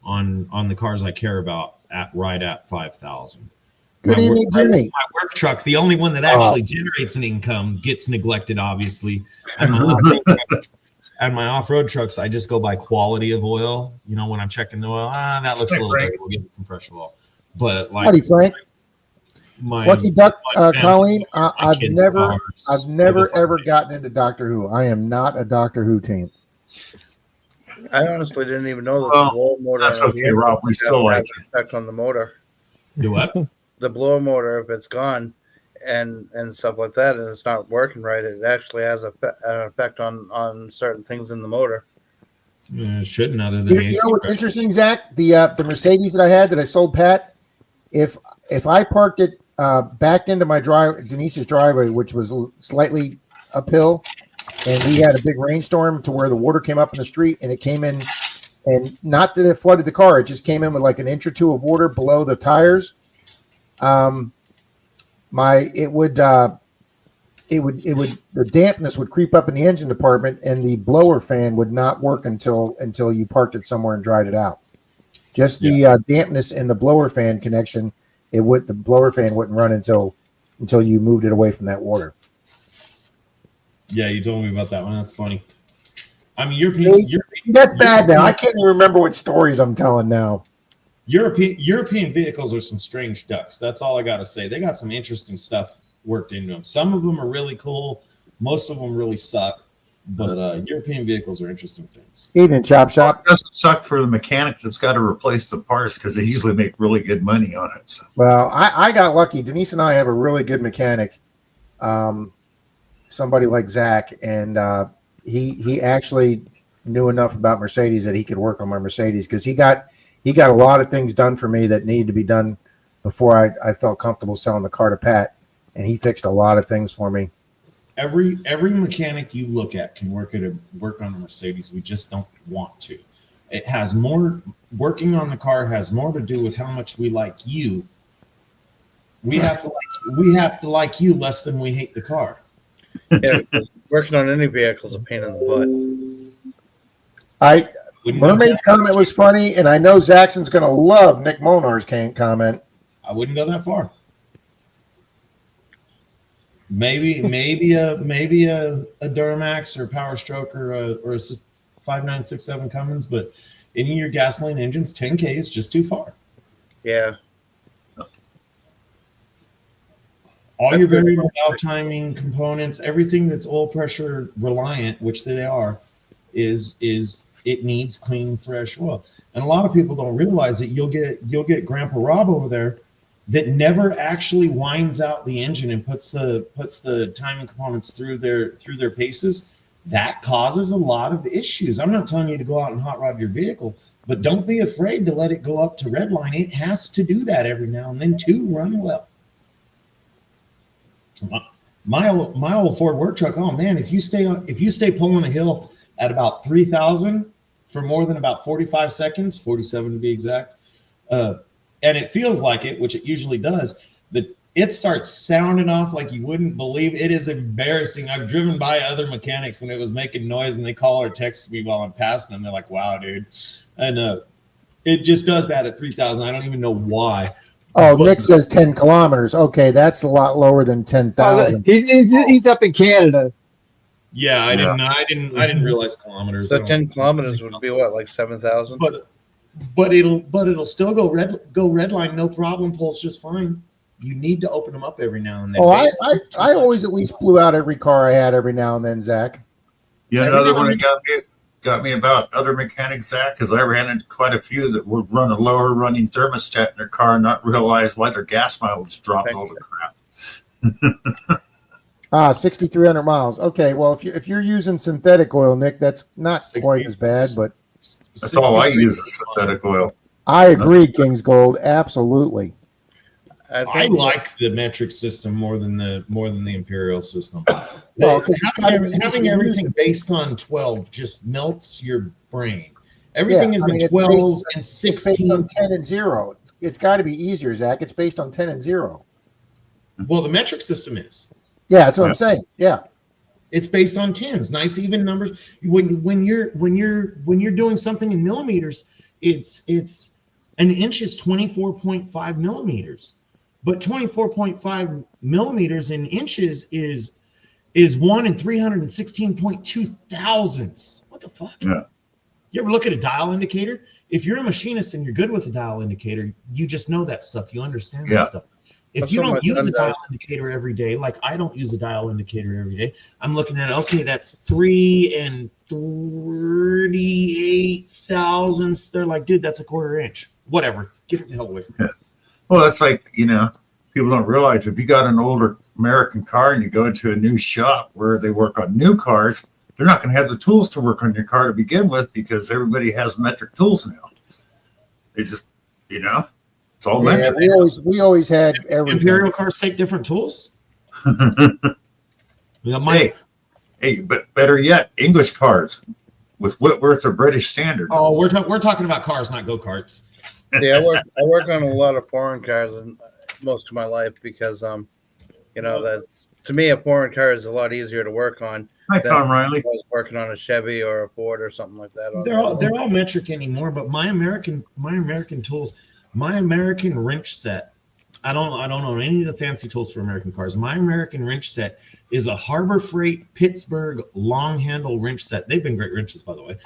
on the cars I care about right at 5,000. Good evening, Jimmy. My work truck, the only one that actually generates an income, gets neglected, obviously. And my off-road trucks, I just go by quality of oil. When I'm checking the oil, that looks a little dirty. We'll give it some fresh oil. But Howdy, Frank. Lucky Duck, Colleen. I've never ever gotten into Doctor Who. I am not a Doctor Who team. I honestly didn't even know that the blower motor. That's okay, Rob. We still like it. Effect on the motor. Do what? The blower motor, if it's gone, and stuff like that, and it's not working right, it actually has an effect on certain things in the motor. Shouldn't, other than You AC know what's pressure. interesting, Zach? The Mercedes that I had that I sold Pat, if I parked it backed into my Denise's driveway, which was slightly uphill, and we had a big rainstorm to where the water came up in the street, and it came in, and not that it flooded the car, it just came in with like an inch or two of water below the tires. The dampness would creep up in the engine department, and the blower fan would not work until you parked it somewhere and dried it out. Just the dampness in the blower fan connection, the blower fan wouldn't run until you moved it away from that water. Yeah, you told me about that one. That's funny. I mean, See, that's bad now. I can't even remember what stories I'm telling now. European vehicles are some strange ducks. That's all I got to say. They got some interesting stuff worked into them. Some of them are really cool. Most of them really suck. But European vehicles are interesting things. Evening, Chop Shop. It doesn't suck for the mechanic that's got to replace the parts because they usually make really good money on it. So. Well, I got lucky. Denise and I have a really good mechanic, somebody like Zach, and he actually knew enough about Mercedes that he could work on my Mercedes because he got a lot of things done for me that needed to be done before I felt comfortable selling the car to Pat, and he fixed a lot of things for me. Every mechanic you look at can work on a Mercedes. We just don't want to. It has more, working on the car has more to do with how much we like you. We have to like you less than we hate the car. Yeah, because working on any vehicle is a pain in the butt. Mermaid's comment was funny, and I know Zaxxon's going to love Nick Monar's comment. I wouldn't go that far. Maybe a Duramax or Power Stroke or a 5967 Cummins, but any of your gasoline engines, 10K is just too far. Yeah. All your variable valve timing components, everything that's oil pressure reliant, which they are, is it needs clean, fresh oil. And a lot of people don't realize that you'll get Grandpa Rob over there that never actually winds out the engine and puts the timing components through their paces. That causes a lot of issues. I'm not telling you to go out and hot rod your vehicle, but don't be afraid to let it go up to red line. It has to do that every now and then to run well. My old Ford work truck. Oh man, if you stay pulling a hill at about 3,000 for more than about 45 seconds, 47 to be exact, and it feels like it, which it usually does, it starts sounding off like you wouldn't believe. It is embarrassing. I've driven by other mechanics when it was making noise, and they call or text me while I'm passing them. They're like, "Wow, dude," and it just does that at 3,000. I don't even know why. Oh, Nick says 10 kilometers. Okay, that's a lot lower than 10,000. He's up in Canada. Yeah, I didn't realize kilometers. So 10 kilometers would be what, like 7,000? But it'll still go red line, no problem. Pulls just fine. You need to open them up every now and then. Oh, I always at least blew out every car I had every now and then, Zach. Yeah, another one that got me about other mechanics, Zach, because I ran into quite a few that would run a lower running thermostat in their car and not realize why their gas mileage dropped all the crap. 6,300 miles. Okay, well, if you're using synthetic oil, Nick, that's not quite as bad, but that's all I use is synthetic oil. I agree, King's Gold, absolutely. I like the metric system more than the Imperial system. Well, having everything based on 12 just melts your brain. Everything is in 12s and 16s. It's based on 10 and 0. It's got to be easier, Zach. It's based on 10 and 0. Well, the metric system is. Yeah, that's what I'm saying. Yeah. It's based on tens, nice even numbers. When you're doing something in millimeters, it's an inch is 24.5 millimeters. But 24.5 millimeters in inches is 1 in 316.2 thousandths. What the fuck? Yeah. You ever look at a dial indicator? If you're a machinist and you're good with a dial indicator, you just know that stuff. You understand that stuff. If you don't use a dial indicator every day, like I don't use a dial indicator every day, I'm looking at, okay, that's 3 and 38 thousandths. They're like, dude, that's a quarter inch. Whatever. Get the hell away from me. Well, that's like, people don't realize if you got an older American car and you go into a new shop where they work on new cars, they're not going to have the tools to work on your car to begin with because everybody has metric tools now. They just, it's all Yeah, metric. we always had everything. Imperial cars take different tools. Yeah, Hey, but better yet, English cars with Whitworth or British Standard. Oh, we're talking about cars, not go-karts. Yeah, I work on a lot of foreign cars and most of my life because that to me a foreign car is a lot easier to work on. Hi, Tom Riley. I was working on a Chevy or a Ford or something like that. They're all metric anymore, but my American tools, my American wrench set. I don't own any of the fancy tools for American cars. My American wrench set is a Harbor Freight Pittsburgh long handle wrench set. They've been great wrenches, by the way.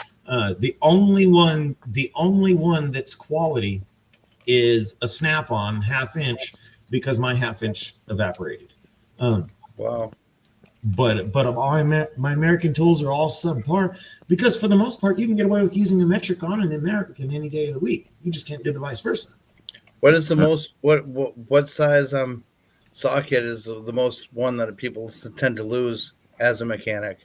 The only one that's quality is a Snap-on 1/2 inch because my 1/2 inch evaporated. Wow. But all my American tools are all subpar because for the most part you can get away with using a metric on an American any day of the week. You just can't do the vice versa. What is the most what size socket is the most one that people tend to lose as a mechanic?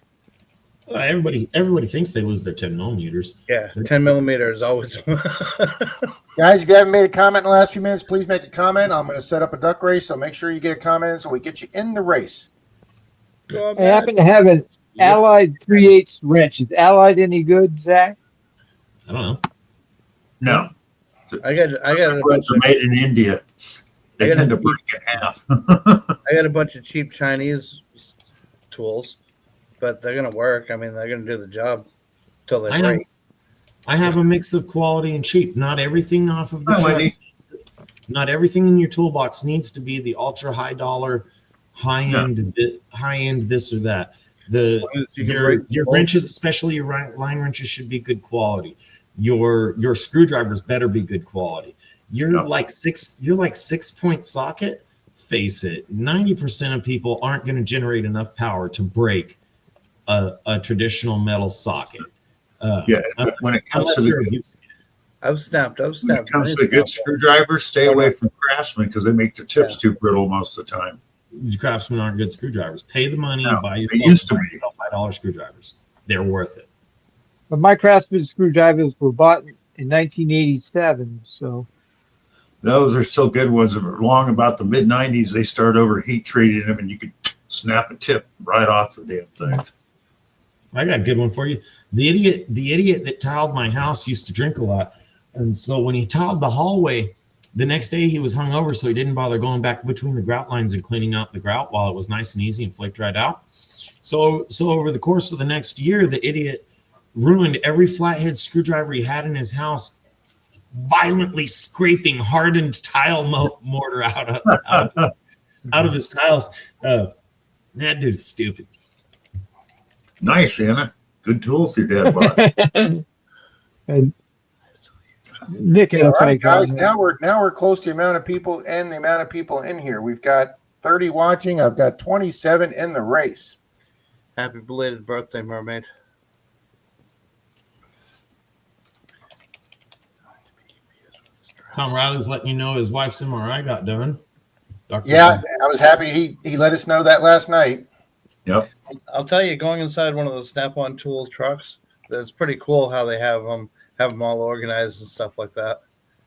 Everybody thinks they lose their 10 millimeters. Yeah, 10 millimeters always. Guys, if you haven't made a comment in the last few minutes, please make a comment. I'm going to set up a duck race, so make sure you get a comment in so we get you in the race. I happen to have an Allied 3/8 wrench. Is Allied any good, Zach? I don't know. No. I got a bunch They're made in India. They tend to break in half. I got a bunch of cheap Chinese tools, but they're gonna work. I mean, they're gonna do the job till they break. I have a mix of quality and cheap. Not everything off of the trucks. Not everything in your toolbox needs to be the ultra high dollar, high end this or that. Your wrenches, especially your line wrenches, should be good quality. Your screwdrivers better be good quality. You're like 6-point socket. Face it, 90% of people aren't going to generate enough power to break a traditional metal socket. But when it comes to I've snapped. when it comes to good screwdrivers, stay away from Craftsman because they make the tips too brittle most of the time. Craftsman aren't good screwdrivers. Pay the money and buy they used to be $5 screwdrivers. They're worth it. But my Craftsman screwdrivers were bought in 1987, so. Those are still good ones. Long about the mid 90s, they started over heat treating them, and you could snap a tip right off the damn things. I got a good one for you. The idiot that tiled my house used to drink a lot, and so when he tiled the hallway, the next day he was hungover, so he didn't bother going back between the grout lines and cleaning out the grout while it was nice and easy and flaked right out. So over the course of the next year, the idiot ruined every flathead screwdriver he had in his house, violently scraping hardened tile mortar out of his tiles. That dude's stupid. Nice, Anna. Good tools your dad bought. And Nick, All right, guys. Now we're close to the amount of people and the amount of people in here. We've got 30 watching. I've got 27 in the race. Happy belated birthday, Mermaid. Tom Riley's letting you know his wife's MRI got done. Yeah, I was happy he let us know that last night. Yep. I'll tell you, going inside one of the Snap-on tool trucks, that's pretty cool how they have them all organized and stuff like that.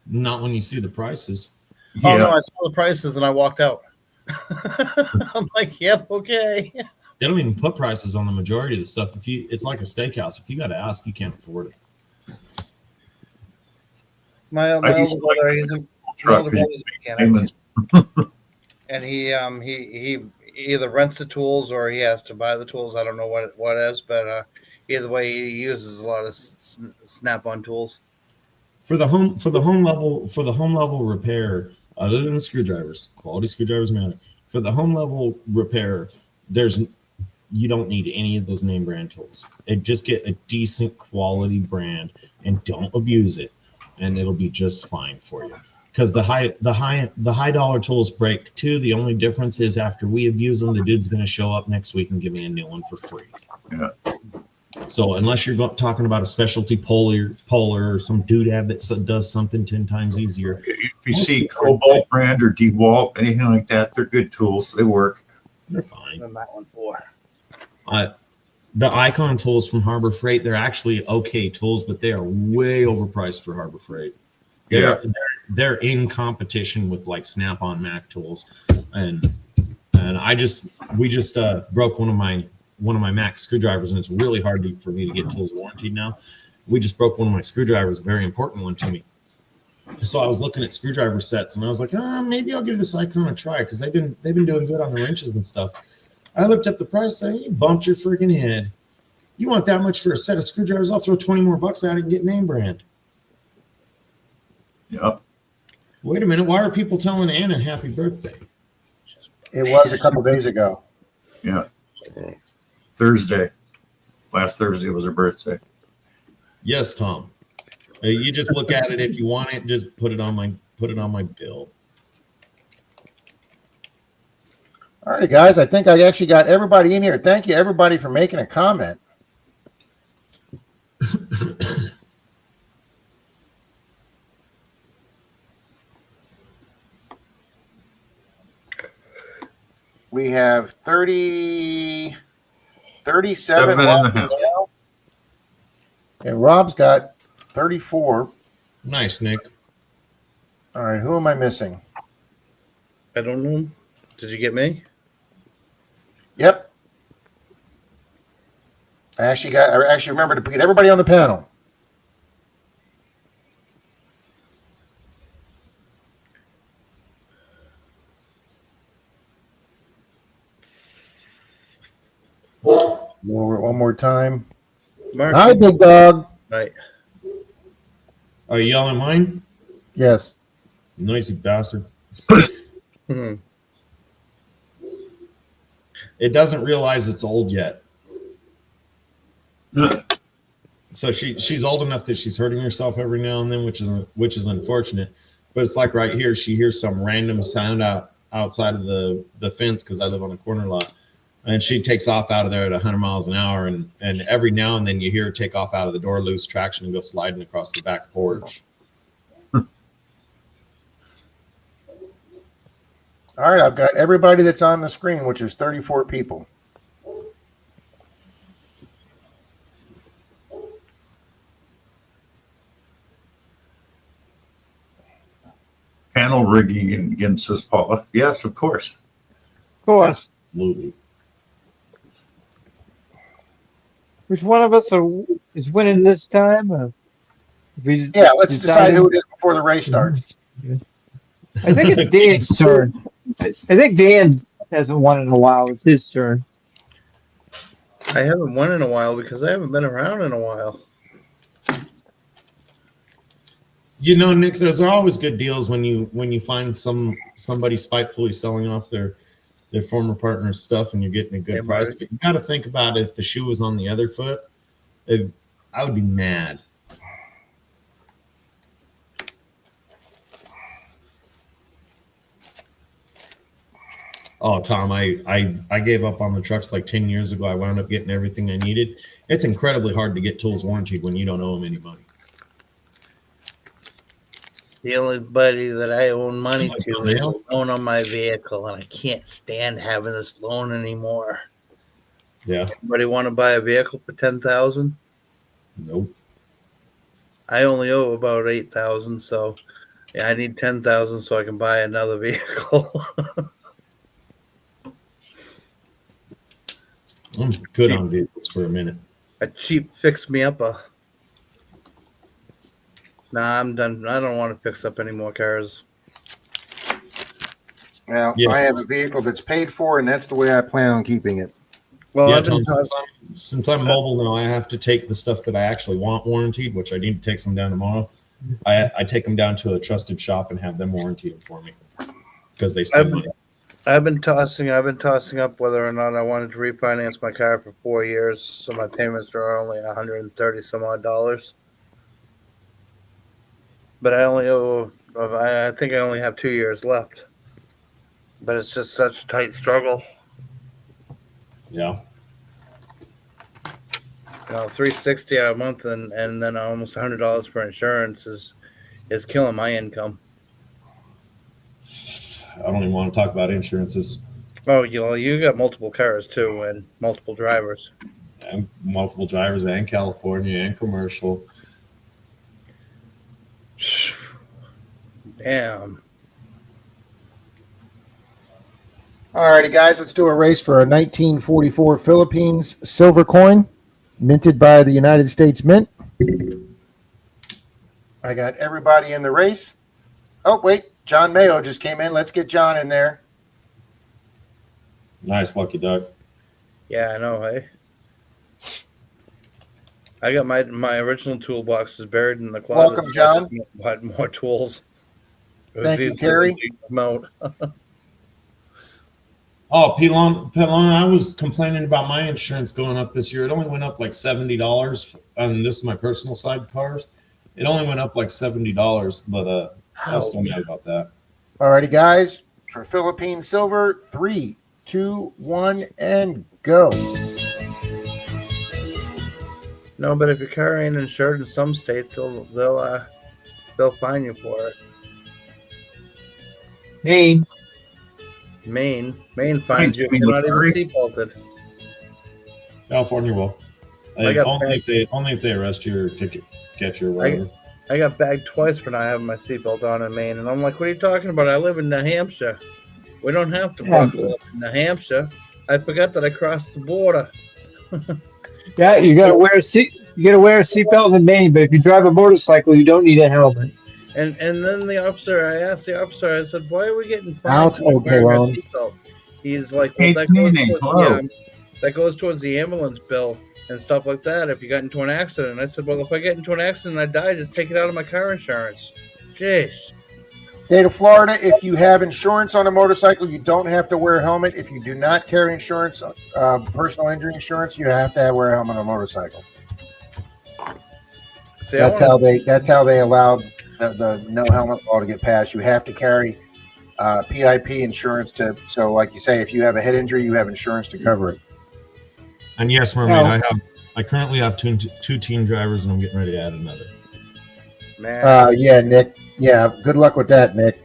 Not when you see the prices. Yeah. Oh no, I saw the prices and I walked out. I'm like, yep, okay. They don't even put prices on the majority of the stuff. It's like a steakhouse. If you got to ask, you can't afford it. My older brother, he's a mechanic, and he either rents the tools or he has to buy the tools. I don't know what it is, but either way, he uses a lot of Snap-on tools. For the home level repair, other than the screwdrivers, quality screwdrivers matter. For the home level repair, you don't need any of those name brand tools. Just get a decent quality brand and don't abuse it, and it'll be just fine for you. Because the high dollar tools break too. The only difference is after we abuse them, the dude's going to show up next week and give me a new one for free. Yeah. So unless you're talking about a specialty polar or some doodad that does something 10 times easier. If you see Cobalt brand or DeWalt, anything like that, they're good tools. They work. They're fine. And that one for. the Icon tools from Harbor Freight, they're actually okay tools, but they are way overpriced for Harbor Freight. They're in competition with like Snap-on Mac tools, and we just broke one of my Mac screwdrivers, and it's really hard for me to get tools warranted now. We just broke one of my screwdrivers, a very important one to me. So I was looking at screwdriver sets, and I was like, maybe I'll give this Icon a try because they've been doing good on the wrenches and stuff. I looked up the price, and you bumped your freaking head. You want that much for a set of screwdrivers? I'll throw 20 more bucks at it and get name brand. Yep. Wait a minute, why are people telling Anna happy birthday? It was a couple days ago. Yeah. Thursday. Last Thursday was her birthday. Yes, Tom. You just look at it. If you want it, just put it on my bill. All right, guys. I think I actually got everybody in here. Thank you, everybody, for making a comment. We have 37 7 in the house. now. And Rob's got 34. Nice, Nick. All right, who am I missing? I don't know. Did you get me? Yep. I actually remembered to get everybody on the panel. One more time. Mark. Hi, big dog. Right. Are you yelling mine? Yes. Noisy bastard. Hmm. It doesn't realize it's old yet. So she's old enough that she's hurting herself every now and then, which is unfortunate. But it's like right here, she hears some random sound outside of the fence because I live on a corner lot. And she takes off out of there at 100 miles an hour. And every now and then you hear her take off out of the door, lose traction, and go sliding across the back porch. All right, I've got everybody that's on the screen, which is 34 people. Panel rigging again, says Paula. Yes, of course. Of course. Absolutely. Which one of us is winning this time? Yeah, let's decide who it is before the race starts. I think it's Dan's turn. I think Dan hasn't won in a while. It's his turn. I haven't won in a while because I haven't been around in a while. You know, Nick, there's always good deals when you find somebody spitefully selling off their former partner's stuff and you're getting a good price. But you got to think about it, if the shoe was on the other foot, I would be mad. Oh, Tom, I gave up on the trucks like 10 years ago. I wound up getting everything I needed. It's incredibly hard to get tools warranted when you don't owe them any money. The only buddy that I owe money to is a loan on my vehicle, and I can't stand having this loan anymore. Yeah. Anybody want to buy a vehicle for $10,000? Nope. I only owe about $8,000, so yeah, I need $10,000 so I can buy another vehicle. I'm good on vehicles for a minute. A cheap fix me up a. Nah, I'm done. I don't want to fix up any more cars. Well, Yeah. I have a vehicle that's paid for, and that's the way I plan on keeping it. Well, Yeah, I've been Tom, since I'm mobile now, I have to take the stuff that I actually want warranted, which I need to take some down tomorrow. I take them down to a trusted shop and have them warranty them for me because they spend money. I've been tossing up whether or not I wanted to refinance my car for 4 years, so my payments are only $130 some odd dollars. But I only owe. I think I only have 2 years left. But it's just such a tight struggle. Yeah. You know, $360 a month and then almost $100 for insurance is killing my income. I don't even want to talk about insurances. Oh, you got multiple cars too and multiple drivers. And multiple drivers and California and commercial. Damn. All righty, guys, let's do a race for a 1944 Philippines silver coin minted by the United States Mint. I got everybody in the race. Oh, wait, John Mayo just came in. Let's get John in there. Nice, Lucky Duck. Yeah, I know, hey. I got my original toolbox is buried in the closet. Welcome, John. I had more tools. It was Thank you, easy to Terry. promote. Oh, Pelon, I was complaining about my insurance going up this year. It only went up like $70. And this is my personal side cars. It only went up like $70, but I was still mad about that. All righty, guys, for Philippine silver, 3, 2, 1, and go. No, but if your car ain't insured in some states, they'll fine you for it. Hey, Maine fines you if Maine, you're not even Missouri. seatbelted. California will. I got Only if they arrest you or ticket catch you or whatever. I got bagged twice for not having my seatbelt on in Maine, and I'm like, "What are you talking about? I live in New Hampshire. We don't have to Yeah. buckle up in New Hampshire. I forgot that I crossed the border." yeah, you gotta wear a seatbelt in Maine, but if you drive a motorcycle, you don't need a helmet. And then I asked the officer, I said, "Why are we getting fined Ouch, for not old wearing our Pelon. seatbelt?" He's like, Hey, "Well, it's Nene. Hello. that goes towards the ambulance bill and stuff like that if you got into an accident." I said, "Well, if I get into an accident and I die, just take it out of my car insurance." Jeez. State of Florida, if you have insurance on a motorcycle, you don't have to wear a helmet. If you do not carry insurance, personal injury insurance, you have to wear a helmet on a motorcycle. See, That's how they allowed the no helmet law to get passed. You have to carry PIP insurance so like you say, if you have a head injury, you have insurance to cover it. And yes, Mermaid, No. I currently have two team drivers, and I'm getting ready to add another. man. Yeah, Nick. Yeah, good luck with that, Nick.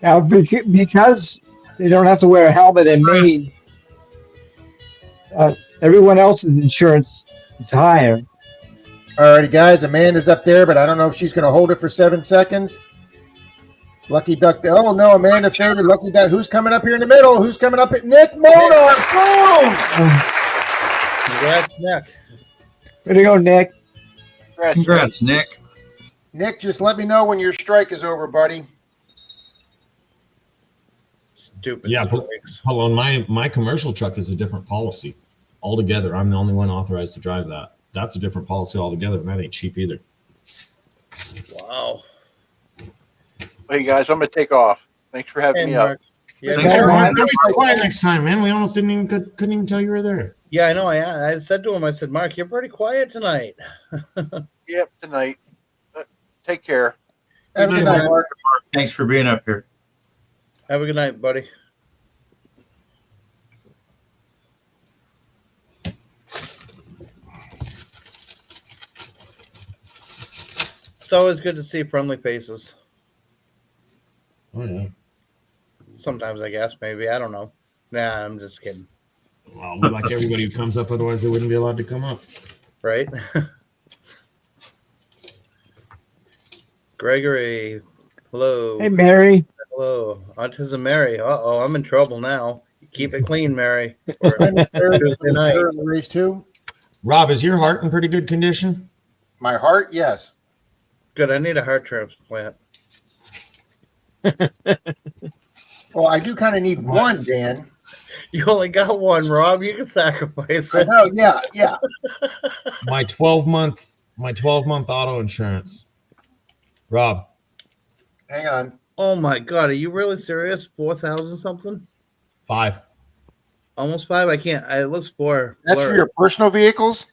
Now, because they don't have to wear a helmet in Maine, everyone else's insurance is higher. Alrighty, guys, Amanda's up there, but I don't know if she's going to hold it for 7 seconds. Lucky Duck. Oh, no, Amanda faded. Lucky Duck. Who's coming up here in the middle? Who's coming up at Nick Monar? Boom! Congrats, Nick. Way to go, Nick. Congrats, Nick. Nick, just let me know when your strike is over, buddy. Stupid Yeah, strikes. Hold on, my commercial truck is a different policy altogether. I'm the only one authorized to drive that. That's a different policy altogether, and that ain't cheap either. Wow. Hey guys, I'm gonna take off. Thanks for having Hey, me up. Mark. Yeah, Thanks Mark. for Mark. having me. Quiet next time, man. We almost couldn't even tell you were there. Yeah, I know. I said to him, I said, "Mark, you're pretty quiet tonight." Yep, tonight. Take care. Have a good night, Mark. Thanks for being up here. Have a good night, buddy. It's always good to see friendly faces. Oh yeah. Sometimes, I guess, maybe. I don't know. Nah, I'm just kidding. Well, we like everybody who comes up, otherwise they wouldn't be allowed to come up. Right? Gregory, hello. Hey, Mary. Hello. Autism Mary. Uh-oh, I'm in trouble now. Keep it clean, Mary. Or Tuesday Tuesday night. in the race too. Rob, is your heart in pretty good condition? My heart, yes. Good, I need a heart transplant. Well, I do kind of need one, Dan. You only got one, Rob. You can sacrifice I it. know, yeah. My 12-month auto insurance. Rob, Hang on. Oh my God, are you really serious? 4,000 something? 5. Almost 5? I can't. It looks blur. That's for blurry. your personal vehicles?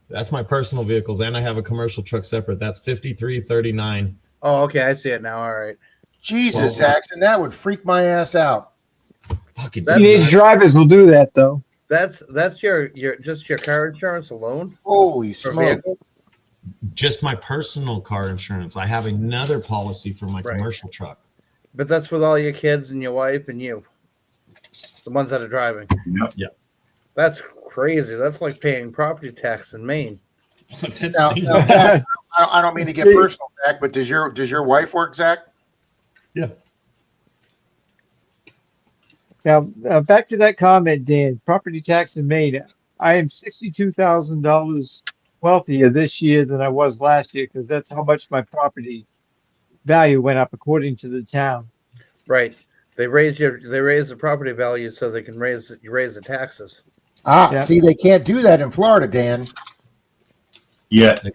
That's my personal vehicles, and I have a commercial truck separate. That's $53.39. Oh, okay. I see it now. All right. Jesus, Well- Saxon, that would freak my ass out. Fucking That's- Teenage drivers will do that, though. That's your just your car insurance alone Holy for smoke. vehicles? just my personal car insurance. I have another policy for my Right. commercial truck. But that's with all your kids and your wife and you, the ones that are driving. Yep. Yep. That's crazy. That's like paying property tax in Maine. That's Now, dangerous. Zach, I don't mean to get personal, Zach, but does your wife work, Zach? Yeah. Now, back to that comment, Dan. Property tax in Maine. I am $62,000 wealthier this year than I was last year because that's how much my property value went up according to the town. Right. They raise the property value so they can raise the taxes. Ah, Yeah. see, they can't do that in Florida, Dan. Yet. They've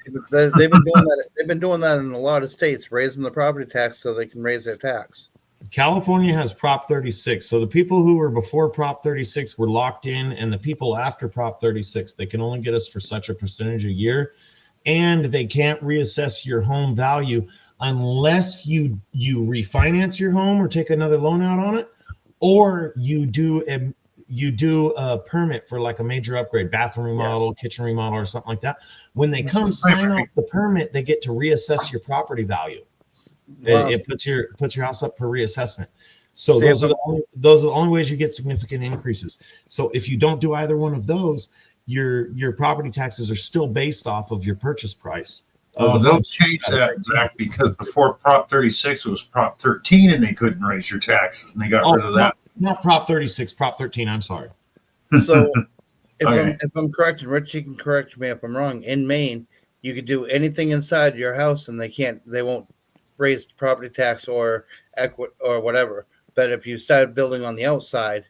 been doing that. They've been doing that in a lot of states, raising the property tax so they can raise their tax. California has Prop 36. So the people who were before Prop 36 were locked in, and the people after Prop 36, they can only get us for such a percentage a year. And they can't reassess your home value unless you refinance your home or take another loan out on it, or you do a permit for like a major upgrade, bathroom remodel, kitchen remodel, or something like that. When they come sign off the permit, they get to reassess your property value. Wow. It puts your house up for reassessment. So See, those are the only ways you get significant increases. So if you don't do either one of those, your property taxes are still based off of your purchase price. Oh, they'll change that, Zach, because before Prop 36 it was Prop 13 and they couldn't raise your taxes and they got rid of that. Not Prop 36, Prop 13. I'm sorry. So Okay. if I'm correct, and Rich, you can correct me if I'm wrong. In Maine, you could do anything inside your house, and they won't raise the property tax or equity or whatever. But if you start building on the outside,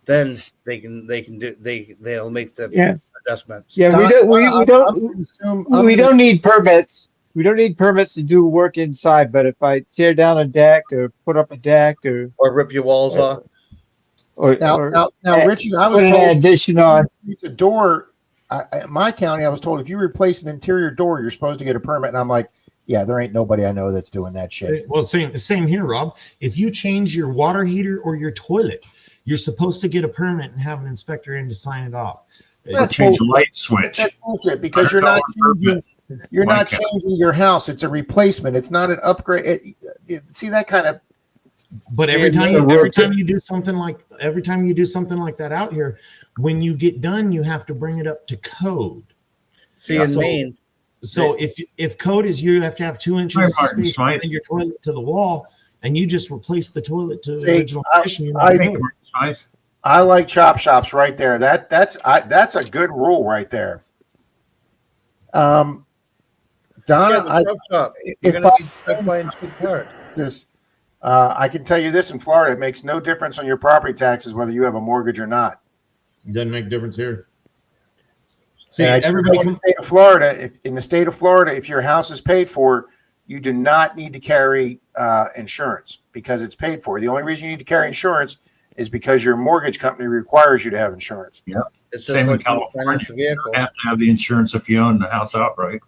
then they'll make the adjustments. Yeah, we don't need permits. We don't need permits to do work inside. But if I tear down a deck or put up a deck or Rip your walls off. Now, Richie, I was put an told addition on. it's a door. In my county, I was told if you replace an interior door, you're supposed to get a permit. And I'm like, yeah, there ain't nobody I know that's doing that shit. Well, same here, Rob. If you change your water heater or your toilet, you're supposed to get a permit and have an inspector in to sign it off. That's Change the bullshit. light switch. That's bullshit because you're not changing. You're not changing your house. It's a replacement. It's not an upgrade. See that kind of. But every time you do something like that out here, when you get done, you have to bring it up to code. See, in Maine, So if code is you have to have 2 inches of Martin space Smythe. between your toilet to the wall, and you just replace the toilet to the See, original condition. You're not paying. I like chop shops right there. That's a good rule right there. Donna, I can tell you this: in Florida, it makes no difference on your property taxes whether you have a mortgage or not. It doesn't make a difference here. See, And everybody in the state of Florida, if your house is paid for, you do not need to carry insurance because it's paid for. The only reason you need to carry insurance is because your mortgage company requires you to have insurance. Yeah. it's just Same in like you California. finance a vehicle. You have to have the insurance if you own the house outright.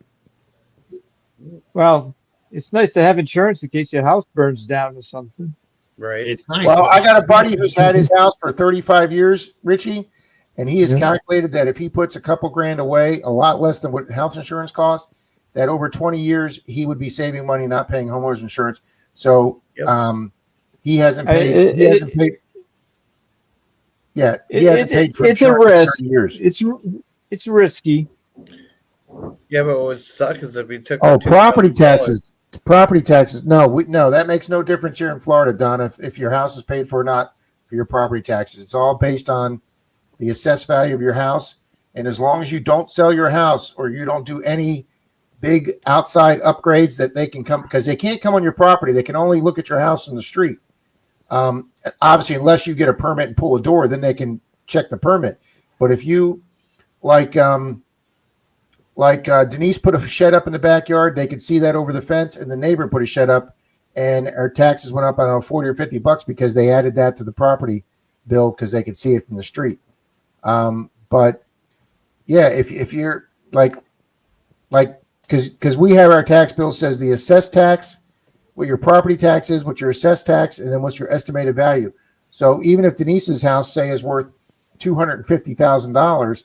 Well, it's nice to have insurance in case your house burns down or something. Right. it's nice. Well, I got a buddy who's had his house for 35 years, Richie, and he has calculated that if he puts a couple grand away, a lot less than what health insurance costs, that over 20 years he would be saving money not paying homeowners insurance. So he hasn't paid. He hasn't paid. Yeah, he hasn't paid for it's a insurance in risk. 30 years. It's risky. Yeah, but what would suck is if you took. Oh, $2,000 property taxes. Property taxes. No, that makes no difference here in Florida, Donna. If your house is paid for or not for your property taxes, it's all based on the assessed value of your house. And as long as you don't sell your house or you don't do any big outside upgrades that they can come, because they can't come on your property. They can only look at your house in the street. Obviously, unless you get a permit and pull a door, then they can check the permit. But if you like Denise put a shed up in the backyard, they could see that over the fence, and the neighbor put a shed up, and her taxes went up, I don't know, $40 or $50 because they added that to the property bill because they could see it from the street. But yeah, if you're because we have our tax bill says the assessed tax, what your property tax is, what your assessed tax, and then what's your estimated value. So even if Denise's house, say, is worth $250,000,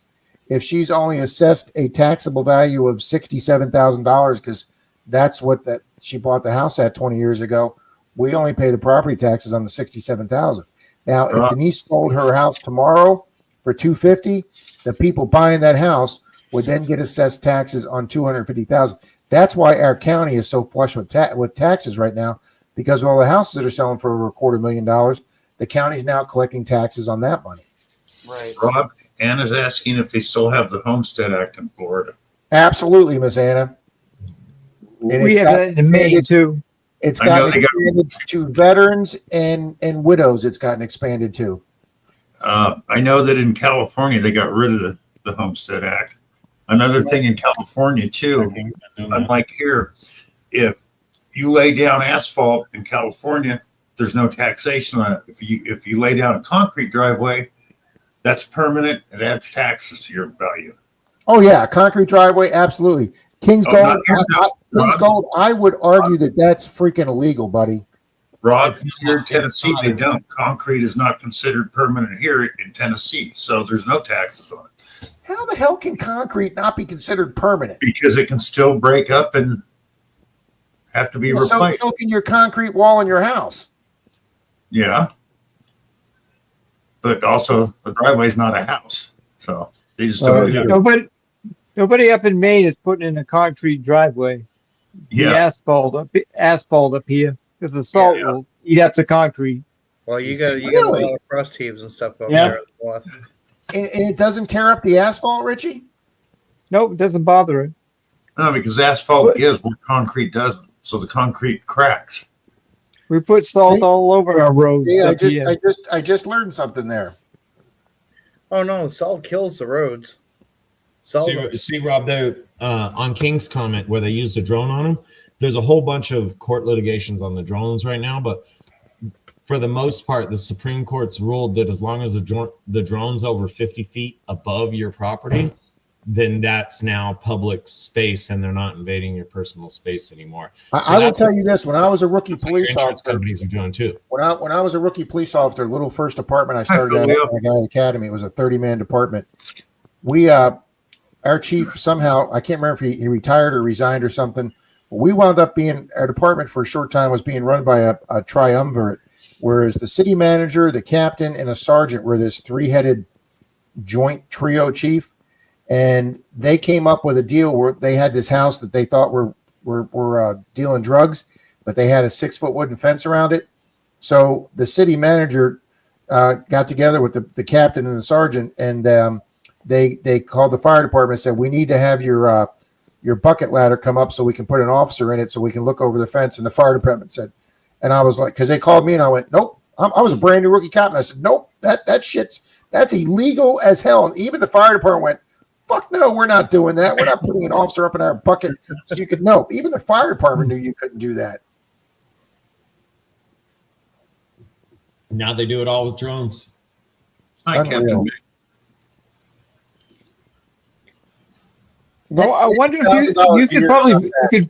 if she's only assessed a taxable value of $67,000 because that's what she bought the house at 20 years ago, we only pay the property taxes on the $67,000. Now, if Denise sold her house tomorrow for $250, the people buying that house would then get assessed taxes on $250,000. That's why our county is so flush with taxes right now, because all the houses that are selling for over $250,000, the county's now collecting taxes on that money. Right. Rob, Anna's asking if they still have the Homestead Act in Florida. Absolutely, Miss Anna. And We it's have got- that in Maine too. It's I know gotten they got- expanded to veterans and widows. It's gotten expanded to. I know that in California they got rid of the Homestead Act. Another thing in California too, unlike here, if you lay down asphalt in California, there's no taxation on it. If you lay down a concrete driveway, that's permanent. It adds taxes to your value. Oh yeah, concrete driveway, absolutely. King's Oh, Gold. not here, no. King's Gold. I would argue that that's freaking illegal, buddy. Rod, It's not- here in Tennessee, it's they not. don't. Concrete is not considered permanent here in Tennessee, so there's no taxes on it How the hell can concrete not be considered permanent? because it can still break up and have to be So replaced. can your concrete wall in your house. Yeah, but also the driveway's not a house, so they just don't do it. Nobody up in Maine is putting in a concrete driveway. The Yeah, asphalt up here, because the salt Yeah. will eat up the concrete. Well, you got Really? a lot of frost heaves and stuff up Yeah. there. As well. And it doesn't tear up the asphalt, Richie? Nope, it doesn't bother it. no, because asphalt gives what concrete doesn't, so the concrete cracks. We put salt See? all over our roads. Yeah, up here. I just learned something there. Oh no, salt kills the roads. Salt. See, Rob, there on King's comment where they used a drone on him, there's a whole bunch of court litigations on the drones right now, but for the most part, the Supreme Court's ruled that as long as the drone's over 50 feet above your property, then that's now public space and they're not invading your personal space anymore. So I will that's tell what- you this: when I was a rookie That's what your police insurance officer, companies are doing too. when I was a rookie police officer, little first department I started at Phil. at Guy Academy. It was a 30-man department. We our chief somehow, I can't remember if he retired or resigned or something. We wound up being, our department for a short time was being run by a triumvirate, whereas the city manager, the captain, and a sergeant were this three-headed joint trio chief. And they came up with a deal where they had this house that they thought were dealing drugs, but they had a 6-foot wooden fence around it. So the city manager got together with the captain and the sergeant, and they called the fire department and said, "We need to have your bucket ladder come up so we can put an officer in it so we can look over the fence." And the fire department said, and I was like, because they called me and I went, "Nope." I was a brand new rookie cop, and I said, "Nope, that's illegal as hell." And even the fire department went, "Fuck no, we're not doing that. We're not putting an officer up in our bucket so you could know." Even the fire department knew you couldn't do that. Now they do it all with drones. Hi, Unreal. Captain. Well, I wonder if $50,000 you a could year probably on that.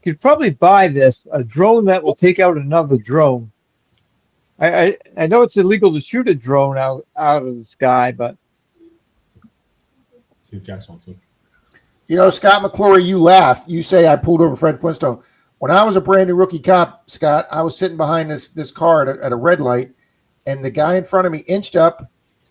could probably buy a drone that will take out another drone. I know it's illegal to shoot a drone out of the sky, but See if Jackson wants to. You know, Scott McClory, you laugh. You say I pulled over Fred Flintstone. When I was a brand new rookie cop, Scott, I was sitting behind this car at a red light, and the guy in front of me inched up.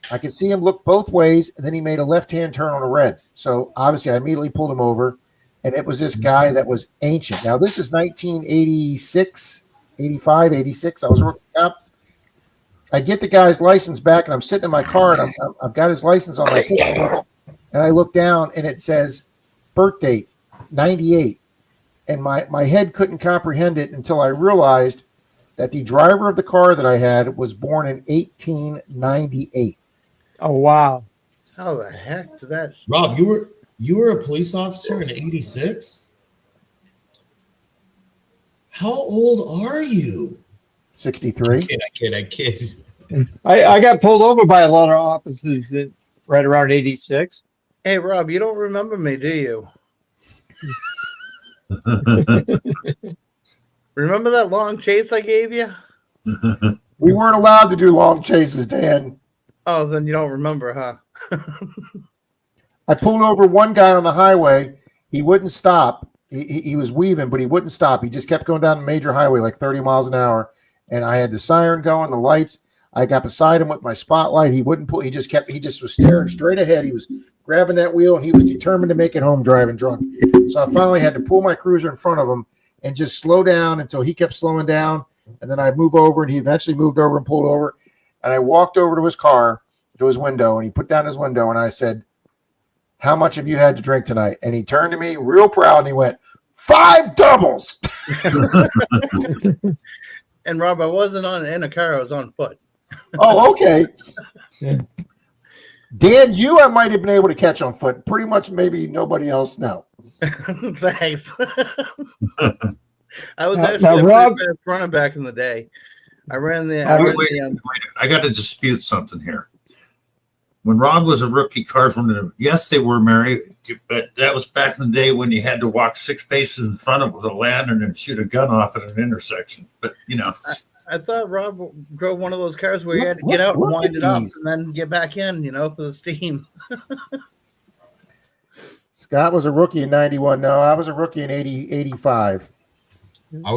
I could see him look both ways, and then he made a left-hand turn on a red. So obviously I immediately pulled him over, and it was this guy that was ancient. Now, this is 1986, 85, 86. I was a rookie cop. I get the guy's license back, and I'm sitting in my car, and I've got his license on my ticket, and I look down, and it says birth date, 98. And my head couldn't comprehend it until I realized that the driver of the car that I had was born in 1898. oh wow. How the heck did that? Rob, you were a police officer in '86. How old are you? 63. I kid. I got pulled over by a lot of officers right around 86. Hey, Rob, you don't remember me, do you? Remember that long chase I gave you? We weren't allowed to do long chases, Dan. Oh, then you don't remember, huh? I pulled over one guy on the highway. He wouldn't stop. He was weaving, but he wouldn't stop. He just kept going down the major highway like 30 miles an hour. And I had the siren going, the lights. I got beside him with my spotlight. He wouldn't pull. He just was staring straight ahead. He was grabbing that wheel, and he was determined to make it home driving drunk. So I finally had to pull my cruiser in front of him and just slow down until he kept slowing down. And then I'd move over, and he eventually moved over and pulled over. And I walked over to his car, to his window, and he put down his window, and I said, "How much have you had to drink tonight?" And he turned to me real proud, and he went, 5 doubles. And Rob, I wasn't in a car; I was on foot. Oh, okay. Yeah. Dan, I might have been able to catch on foot. Pretty much, maybe nobody else. No. Thanks. I was Now, actually a Rob- pretty fast runner back in the day. I ran the. Wait, I got to dispute something here. When Rob was a rookie carsman, yes, they were married, but that was back in the day when you had to walk 6 paces in front of with a lantern and shoot a gun off at an intersection. But I thought Rob drove one of those cars where you had to Look- get out and look wind at it up these. and then get back in, for the steam. Scott was a rookie in 91. No, I was a rookie in 85. I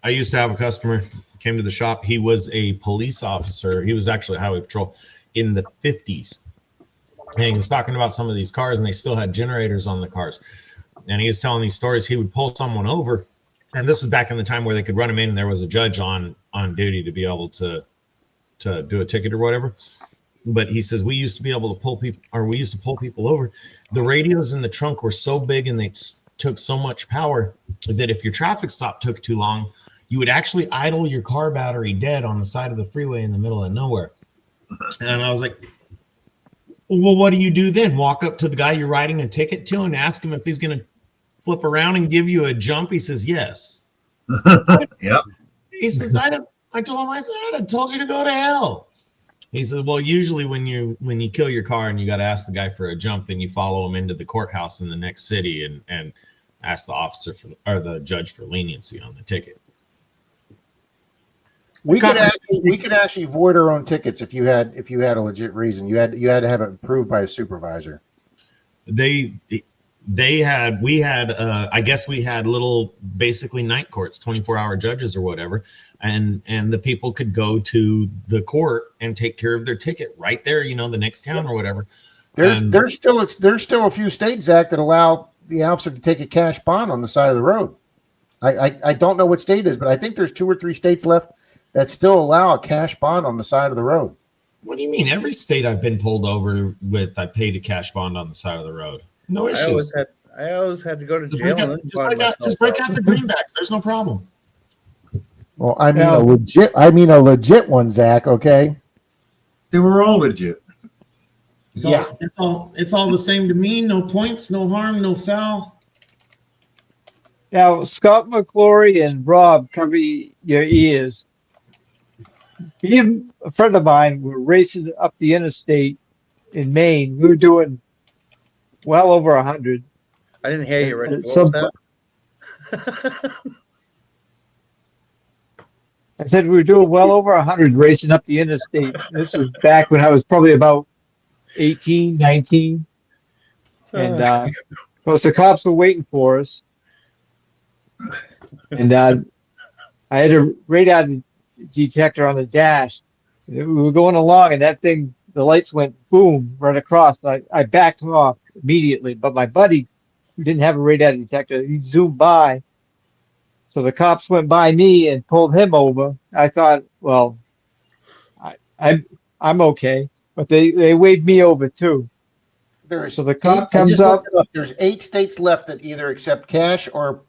used to have a customer came to the shop. He was a police officer. He was actually highway patrol in the 50s. And he was talking about some of these cars, and they still had generators on the cars. And he was telling these stories. He would pull someone over, and this is back in the time where they could run him in, and there was a judge on duty to be able to do a ticket or whatever. But he says we used to be able to pull people over. The radios in the trunk were so big, and they took so much power that if your traffic stop took too long, you would actually idle your car battery dead on the side of the freeway in the middle of nowhere. And I was like, well, what do you do then? Walk up to the guy you're writing a ticket to and ask him if he's going to flip around and give you a jump? He says, yes. Yep. He says, I told him, I said, I told you to go to hell. He said, well, usually when you kill your car and you got to ask the guy for a jump, then you follow him into the courthouse in the next city and ask the officer or the judge for leniency on the ticket. We could actually void our own tickets if you had a legit reason. You had to have it approved by a supervisor. We had little basically night courts, 24-hour judges or whatever, and the people could go to the court and take care of their ticket right there, the next town or whatever. There's still a few states, Zach, that allow the officer to take a cash bond on the side of the road. I don't know what state it is, but I think there's 2 or 3 states left that still allow a cash bond on the side of the road. What do you mean? Every state I've been pulled over with, I paid a cash bond on the side of the road. No issues. I always had to go to jail. Just break out the greenbacks. There's no problem. Well, I mean Yeah. a legit one, Zach. Okay. They were all legit. It's all the same to me. No points, no harm, no foul. Now, Scott McClory and Rob, cover your ears. Me and a friend of mine were racing up the interstate in Maine. We were doing well over 100. I didn't hear you. Right? So- I said we were doing well over 100 racing up the interstate. This was back when I was probably about 18, 19. And of course, the cops were waiting for us. And I had a radar detector on the dash. We were going along, and that thing, the lights went boom right across. I backed off immediately, but my buddy, who didn't have a radar detector, he zoomed by. So the cops went by me and pulled him over. I thought, well, I'm okay, but they waved me over too. So the cop comes up. There's 8 states left that either accept cash or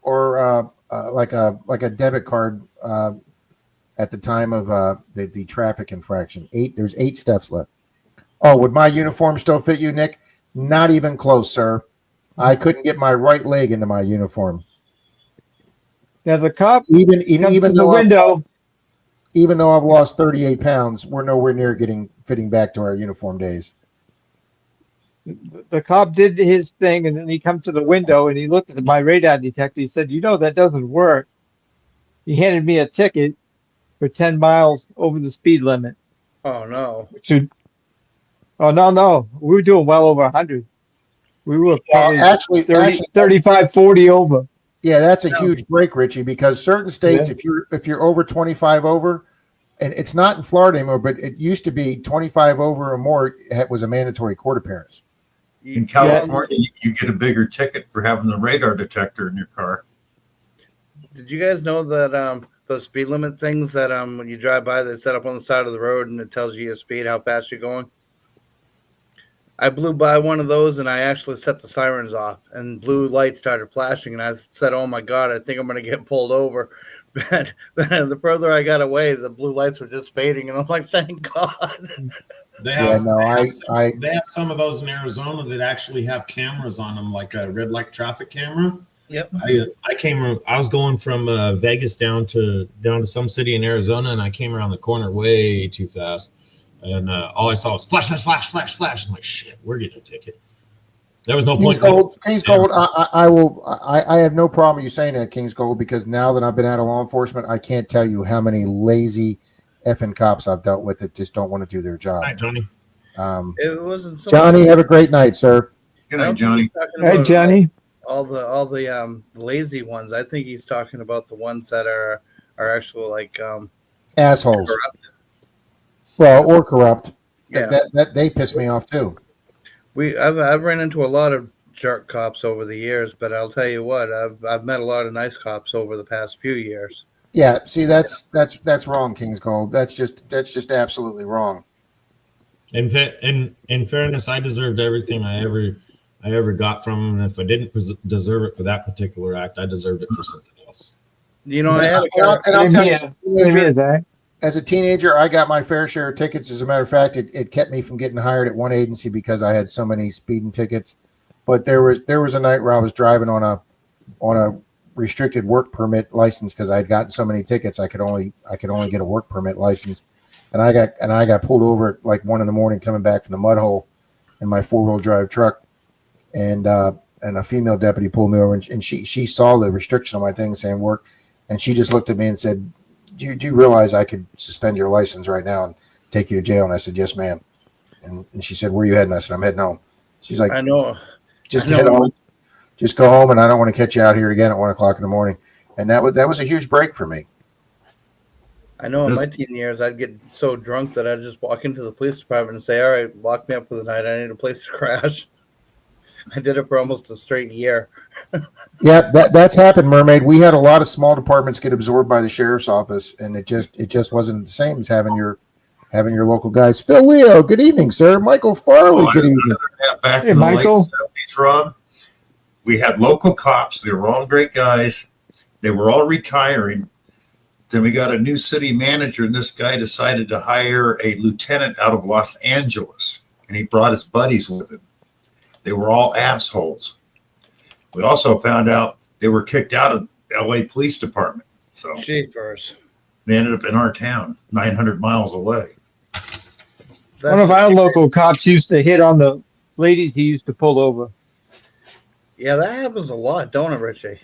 like a debit card at the time of the traffic infraction. There's 8 steps left. Oh, would my uniform still fit you, Nick? Not even close, sir. I couldn't get my right leg into my uniform. Now the cop Even comes to the though window. even though I've lost 38 pounds, we're nowhere near fitting back to our uniform days. The cop did his thing, and then he come to the window and he looked at my radar detector. He said, that doesn't work. He handed me a ticket for 10 miles over the speed limit. Oh no! No. We were doing well over 100. We were probably Actually, 35, 40 over. yeah, that's a huge break, Richie, because certain states, if you're over 25 over, and it's not in Florida anymore, but it used to be 25 over or more was a mandatory court appearance. In California, you get a bigger ticket for having the radar detector in your car. Did you guys know that those speed limit things that when you drive by, they set up on the side of the road and it tells you your speed, how fast you're going? I blew by one of those and I actually set the sirens off and blue lights started flashing and I said, "Oh my God, I think I'm going to get pulled over." But the further I got away, the blue lights were just fading and I'm like, "Thank God." They have, I they have some of those in Arizona that actually have cameras on them, like a red light traffic camera. Yep. I was going from Vegas down to some city in Arizona, and I came around the corner way too fast, and all I saw was flash, flash, flash, flash, flash. I'm like, shit, we're getting a ticket. There was no King's point. Gold. I have no problem you saying that, King's Gold, because now that I've been out of law enforcement, I can't tell you how many lazy effing cops I've dealt with that just don't want to do their job. Hi, Johnny. It wasn't so Johnny, have a great night, sir. Good night, Johnny. Hey, Johnny. All the lazy ones. I think he's talking about the ones that are actual like Assholes. corrupt. Well, or corrupt. Yeah. That they piss me off too. I've ran into a lot of jerk cops over the years, but I'll tell you what, I've met a lot of nice cops over the past few years. Yeah, see, that's wrong, King's Gold. That's just absolutely wrong. In fairness, I deserved everything I ever got from him, and if I didn't deserve it for that particular act, I deserved it for something else. You know, I had And I'll tell you, Same here, Zach. as a teenager, I got my fair share of tickets. As a matter of fact, it kept me from getting hired at one agency because I had so many speeding tickets. But there was a night where I was driving on a restricted work permit license because I had gotten so many tickets. I could only get a work permit license, and I got pulled over at like 1 a.m. coming back from the mud hole in my 4-wheel drive truck, and a female deputy pulled me over, and she saw the restriction on my thing saying work, and she just looked at me and said, do you realize I could suspend your license right now and take you to jail? And I said, yes, ma'am. And she said, where are you heading? I said, I'm heading home. She's like, I know. just head home. Just go home, and I don't want to catch you out here again at 1 o'clock in the morning. And that was a huge break for me. I know in my teen years, I'd get so drunk that I'd just walk into the police department and say, all right, lock me up for the night. I need a place to crash. I did it for almost a straight year. Yeah, that's happened, Mermaid. We had a lot of small departments get absorbed by the sheriff's office, and it just wasn't the same as having your local guys. Phil Leo, good evening, sir. Michael Farley, good evening. Back Hey, in the Michael. late 70s, Rob, we had local cops. They were all great guys. They were all retiring. Then we got a new city manager, and this guy decided to hire a lieutenant out of Los Angeles, and he brought his buddies with him. They were all assholes. We also found out they were kicked out of LA Police Department. So Jeepers. they ended up in our town, 900 miles away. One of our local cops used to hit on the ladies he used to pull over. Yeah, that happens a lot, don't it, Richie?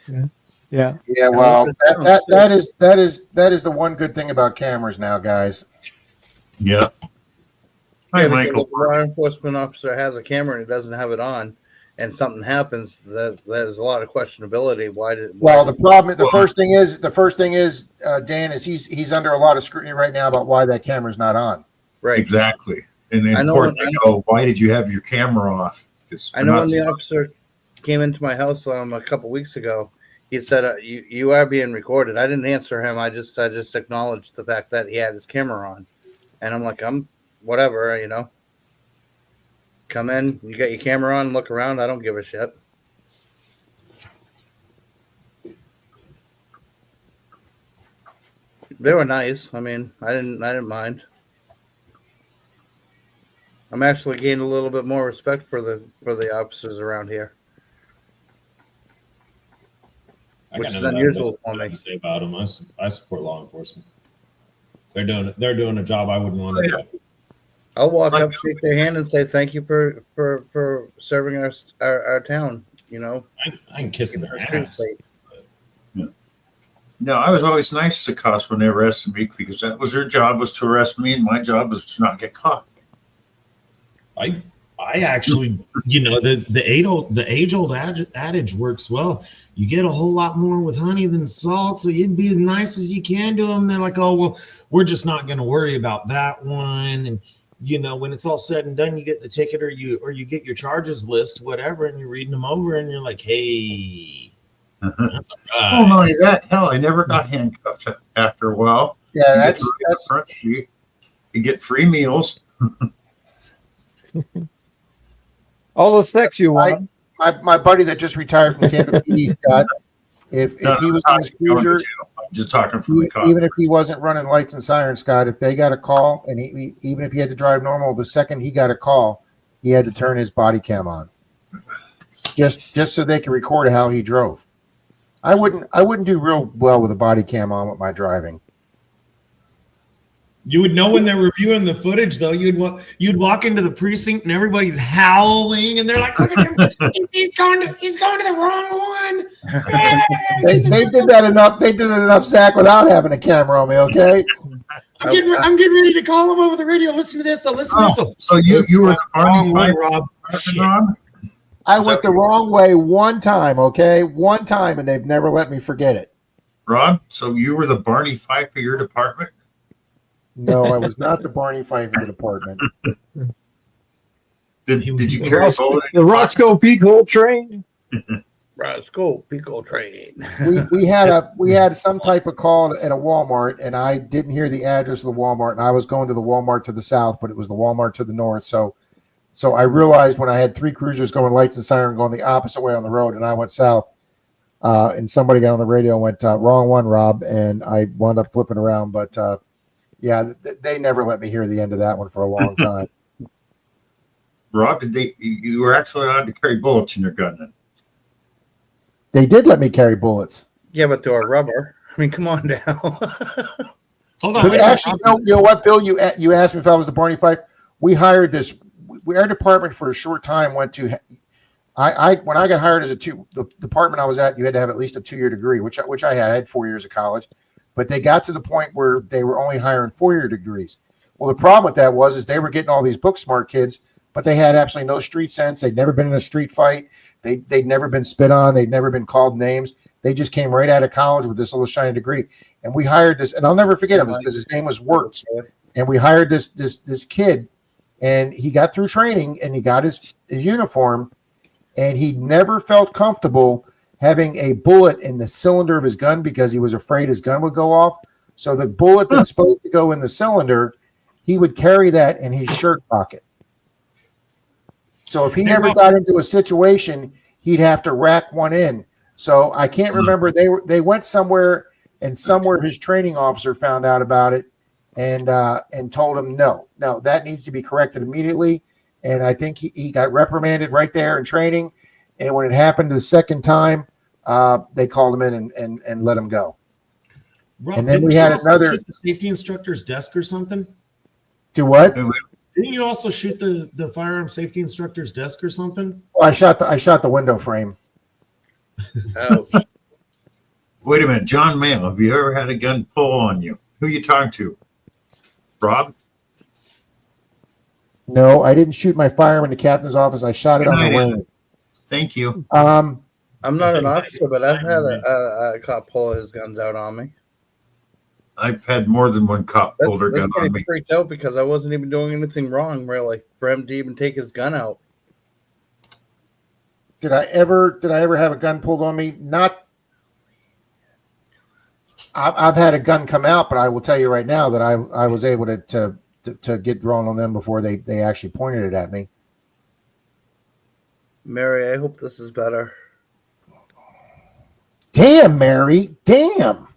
Yeah. Yeah, well, that is the one good thing about cameras now, guys. Yeah. Hi, Yeah, because Michael. if a law enforcement officer has a camera and it doesn't have it on, and something happens, there's a lot of questionability. The first thing is, Dan, is he's under a lot of scrutiny right now about why that camera's not on. Right. Exactly. And in court, they go, why did you have your camera off? I know when the officer came into my house a couple weeks ago, he said, you are being recorded. I didn't answer him. I just acknowledged the fact that he had his camera on. And I'm like, whatever, you know. Come in, you got your camera on, look around. I don't give a shit. They were nice. I mean, I didn't mind. I'm actually gained a little bit more respect for the officers around here, which is unusual for me. To say about them, I support law enforcement. They're doing a job I wouldn't want to do. I'll walk up, shake their hand, and say thank you for serving our town. You know, I can kiss their ass. No, I was always nice to cops when they arrested me because that was their job, was to arrest me, and my job was to not get caught. I I actually, the age old adage works well. You get a whole lot more with honey than salt, so you'd be as nice as you can to them. They're like, oh well, we're just not going to worry about that one. And when it's all said and done, you get the ticket or you get your charges list, whatever, and you're reading them over, and you're like, hey, that's all right. Well, not only that, hell, I never got handcuffed after a while. Yeah, You get that's to ride the front seat. You get free meals. All the sex you want. my buddy that just retired from Tampa PD, Scott. If he was in his cruiser, I'm just talking from the car. even if he wasn't running lights and sirens, Scott, if they got a call, and even if he had to drive normal, the second he got a call, he had to turn his body cam on, just so they could record how he drove. I wouldn't do real well with a body cam on with my driving. You would know when they're reviewing the footage, though. You'd walk into the precinct and everybody's howling, and they're like, "Look at him! He's going to the wrong one." They did that enough. They did it enough, Zach, without having a camera on me. Okay. I'm getting ready to call him over the radio. Listen to this. Listen to this. So you were the Barney Wrong, Fife Rob. Rob? I went the wrong way one time. Okay, one time, and they've never let me forget it. Rob, so you were the Barney Fife of your department? No, I was not the Barney Fife of the department. Did you carry a bullet? The Roscoe Peak train. Roscoe Pico train. We had some type of call at a Walmart, and I didn't hear the address of the Walmart, and I was going to the Walmart to the south, but it was the Walmart to the north. So I realized when I had three cruisers going lights and siren going the opposite way on the road, and I went south, and somebody got on the radio and went, wrong one, Rob, and I wound up flipping around. But yeah, they never let me hear the end of that one for a long time. Rob, you were actually allowed to carry bullets in your gun then? They did let me carry bullets. Yeah, but they're rubber. I mean, come on now. Hold on. But actually, you know what, Bill? You asked me if I was the Barney Fife. We hired this. Our department for a short time went to. When I got hired as the department I was at, you had to have at least a 2-year degree, which I had. I had 4 years of college, but they got to the point where they were only hiring 4-year degrees. Well, the problem with that is they were getting all these book smart kids, but they had absolutely no street sense. They'd never been in a street fight. They'd never been spit on. They'd never been called names. They just came right out of college with this little shiny degree. And we hired this, and I'll never forget him because his name was Wirtz. And we hired this kid, and he got through training and he got his uniform, and he never felt comfortable having a bullet in the cylinder of his gun because he was afraid his gun would go off. So the bullet that's supposed to go in the cylinder, he would carry that in his shirt pocket. So if he ever got into a situation, he'd have to rack one in. So I can't remember. They went somewhere, and somewhere his training officer found out about it, and told him no, that needs to be corrected immediately. And I think he got reprimanded right there in training. And when it happened the second time, they called him in and let him go. Rob, and then we had another the safety instructor's desk or something. Do what? Didn't you also shoot the firearm safety instructor's desk or something? Well, I shot the window frame. Ouch. Wait a minute, John Mayo, have you ever had a gun pull on you? Who you talking to? Rob? No, I didn't shoot my firearm in the captain's office. I shot it on the wing. Thank you. I'm not an officer, but I've had a cop pull his guns out on me. I've had more than one cop pull their gun on me. Freaked out because I wasn't even doing anything wrong, really, for him to even take his gun out. Did I ever have a gun pulled on me? Not. I've had a gun come out, but I will tell you right now that I was able to get drawn on them before they actually pointed it at me. Mary, I hope this is better. Damn, Mary. Damn.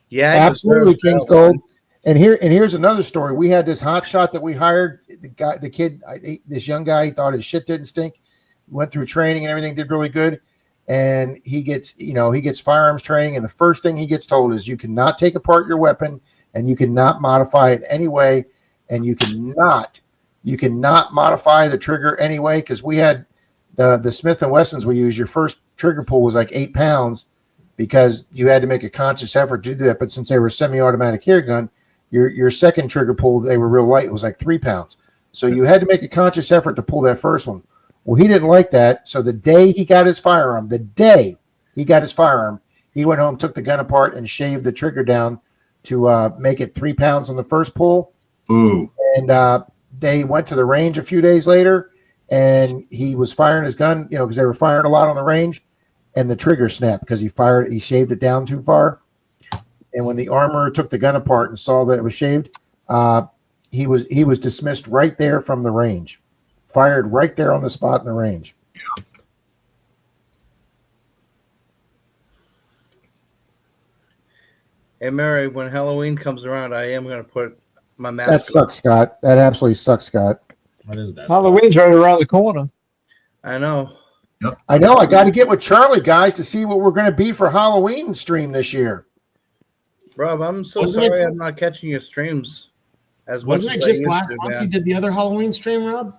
Yeah, absolutely, King's Gold. And here's another story. We had this hot shot that we hired. The kid, this young guy, he thought his shit didn't stink. Went through training and everything, did really good. And he gets firearms training, and the first thing he gets told is you cannot take apart your weapon, and you cannot modify it any way, and you cannot modify the trigger anyway, because we had the Smith & Wessons we used. Your first trigger pull was like 8 pounds because you had to make a conscious effort to do that. But since they were a semi-automatic hair gun, your second trigger pull, they were real light. It was like 3 pounds. So you had to make a conscious effort to pull that first one. Well, he didn't like that. So the day he got his firearm, he went home, took the gun apart, and shaved the trigger down to make it 3 pounds on the first pull. Ooh. And they went to the range a few days later, and he was firing his gun, because they were firing a lot on the range, and the trigger snapped because he shaved it down too far. And when the armorer took the gun apart and saw that it was shaved, he was dismissed right there from the range, fired right there on the spot in the range. Hey, Mary, when Halloween comes around, I am going to put my mask That sucks, Scott. That absolutely sucks, Scott. That is bad. Halloween's right around the corner. I know. I know. I got to get with Charlie, guys, to see what we're going to be for Halloween stream this year. Rob, I'm so Wasn't sorry it- I'm not catching your streams as Wasn't much it as I just used last to, month man. you did the other Halloween stream, Rob?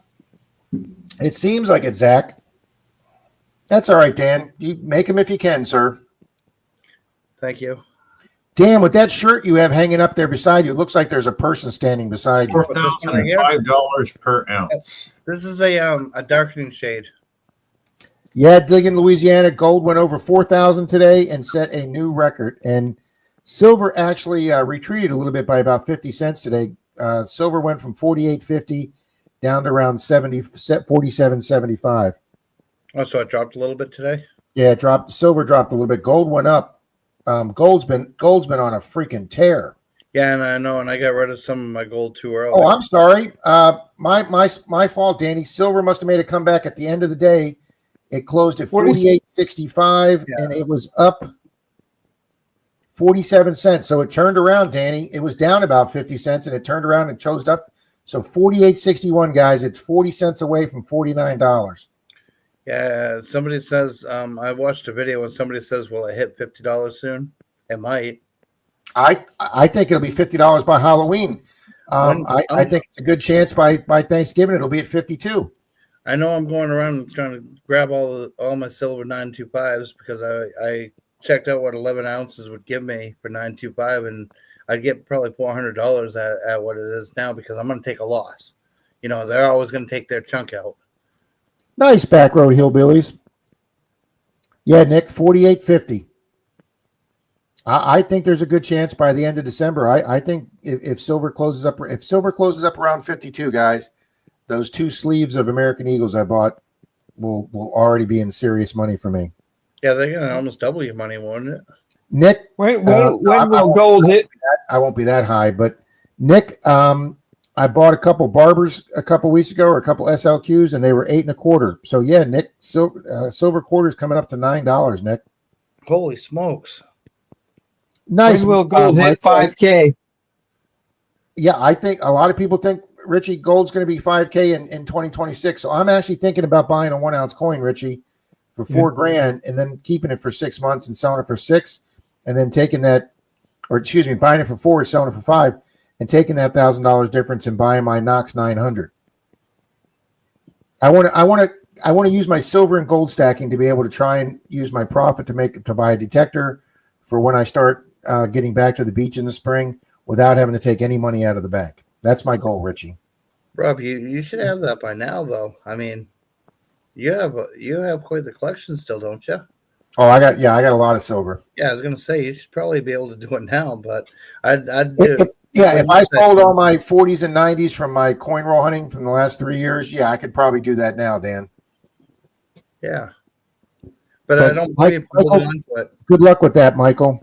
It seems like it, Zach. That's all right, Dan. You make him if you can, sir. Thank you. Dan, with that shirt you have hanging up there beside you, it looks like there's a person standing beside you. $4,005 per ounce. This is a darkening shade. Yeah, Diggin, Louisiana, gold went over 4,000 today and set a new record. And silver actually retreated a little bit by about 50 cents today. Silver went from 48.50 down to around 47.75. Oh, so it dropped a little bit today? Yeah, it dropped. Silver dropped a little bit. Gold went up. Gold's been on a freaking tear. Yeah, and I know, and I got rid of some of my gold too early. Oh, I'm sorry. My fault, Danny. Silver must have made a comeback at the end of the day. It closed at 48.65, and it was up 47 cents. So it turned around, Danny. It was down about 50 cents, and it turned around and closed up. So 48.61, guys. It's 40 cents away from $49. Yeah, somebody says, I watched a video and somebody says, will it hit $50 soon? It might. I think it'll be $50 by Halloween. I think it's a good chance by Thanksgiving it'll be at 52. I know I'm going around trying to grab all my silver 925s because I checked out what 11 ounces would give me for 925, and I'd get probably $400 at what it is now because I'm going to take a loss. They're always going to take their chunk out. Nice back road hillbillies. Yeah, Nick, 48.50. I think there's a good chance by the end of December. I think if silver closes up around 52, guys, those 2 sleeves of American Eagles I bought will already be in serious money for me. Yeah, they're going to almost double your money, won't it? Nick, When will gold hit? I won't be that high, but Nick, I bought a couple Barbers a couple weeks ago, or a couple SLQs, and they were 8.25. So yeah, Nick, silver quarters coming up to $9. Nick, Holy smokes! nice. When will gold hit Michael. 5K? Yeah, I think a lot of people think Richie gold's going to be 5K in 2026. So I'm actually thinking about buying a 1 ounce coin, Richie, for $4,000, and then keeping it for 6 months and selling it for 6, and then taking that, or excuse me, buying it for 4, selling it for 5. And taking that $1,000 difference and buying my Knox 900. I want to use my silver and gold stacking to be able to try and use my profit to buy a detector for when I start getting back to the beach in the spring without having to take any money out of the bank. That's my goal, Richie. Rob, you should have that by now, though. I mean, you have quite the collection still, don't you? Oh, I got a lot of silver. Yeah, I was gonna say you should probably be able to do it now, but I'd do. If I sold all my 40s and 90s from my coin roll hunting from the last 3 years, yeah, I could probably do that now, Dan. Yeah, but I don't believe people Michael, on to it. Good luck with that, Michael.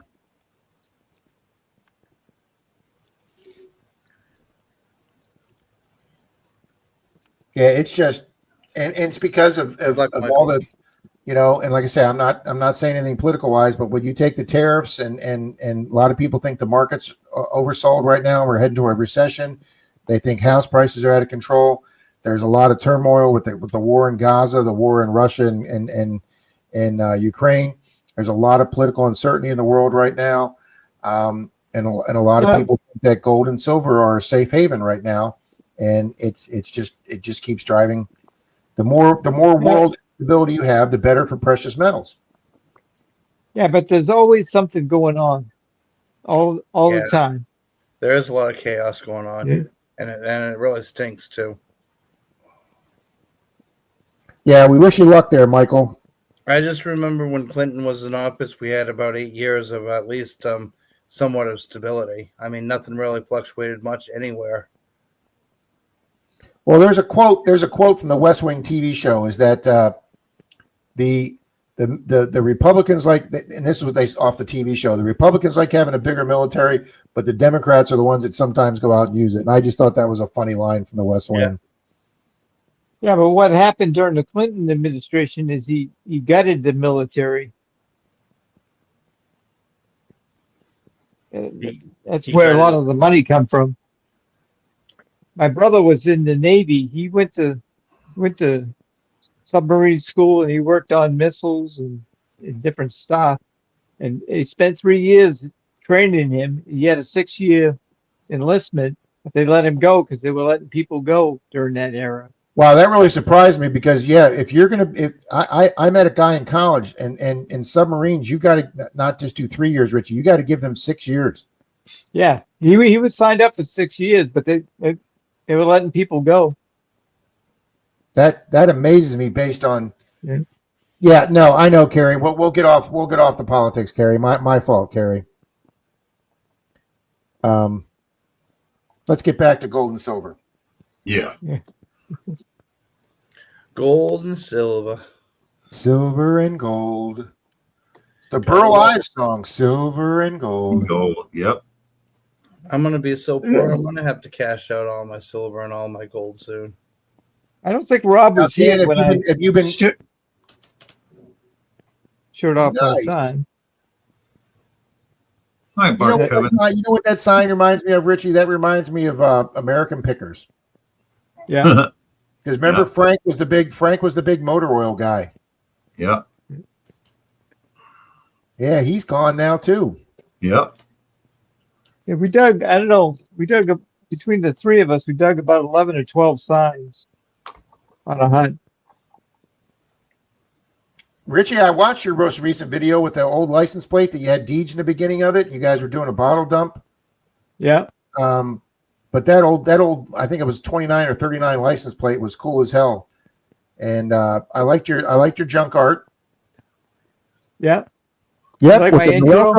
Yeah, it's just, and it's because of all the, and like I say, I'm not saying anything political wise, but when you take the tariffs and a lot of people think the market's oversold right now, we're heading to a recession. They think house prices are out of control. There's a lot of turmoil with the war in Gaza, the war in Russia and Ukraine. There's a lot of political uncertainty in the world right now, and a lot of people think that gold and silver are a safe haven right now, and it just keeps driving. The more world stability you have, the better for precious metals. Yeah, but there's always something going on, all the time. There is a lot of chaos going on, Yeah. and it really stinks too. Yeah, we wish you luck there, Michael. I just remember when Clinton was in office, we had about 8 years of at least somewhat of stability. I mean, nothing really fluctuated much anywhere. Well, there's a quote. There's a quote from the West Wing TV show. Is that the Republicans like, and this is what they off the TV show. The Republicans like having a bigger military, but the Democrats are the ones that sometimes go out and use it. And I just thought that was a funny line from the West Wing. Yeah. Yeah, but what happened during the Clinton administration is he gutted the military. That's He where a lot gutted- of the money come from. My brother was in the Navy. He went to submarine school and he worked on missiles and different stuff. And he spent 3 years training him. He had a 6-year enlistment, but they let him go because they were letting people go during that era. Wow, that really surprised me because if you're gonna, I met a guy in college and in submarines, you got to not just do 3 years, Richie. You got to give them 6 years. Yeah, he was signed up for 6 years, but they were letting people go. That amazes me based on. Yeah. Yeah, no, I know, Kerry. We'll get off the politics, Kerry. My fault, Kerry. Let's get back to gold and silver. Yeah. Gold and silver. Silver and gold. The Burl Ives song, Silver and Gold. Gold. Yep. I'm gonna be so poor. I'm gonna have to cash out all my silver and all my gold soon. I don't think Rob Now, was here Dan, when have you been showed off my Nice. sign. Hi, You know, Bart what Kevin. you know what that sign reminds me of, Richie? That reminds me of American Pickers. Yeah, Because remember, Yeah. Frank was the big motor oil guy. Yep. Yeah, he's gone now too. Yep. yeah. We dug. I don't know. We dug between the three of us. We dug about 11 or 12 signs on a hunt. Richie, I watched your most recent video with the old license plate that you had Deej in the beginning of it. You guys were doing a bottle dump. Yeah, But that old, I think it was 29 or 39 license plate was cool as hell. And I liked your junk art. yeah. Yep, Like with my the intro?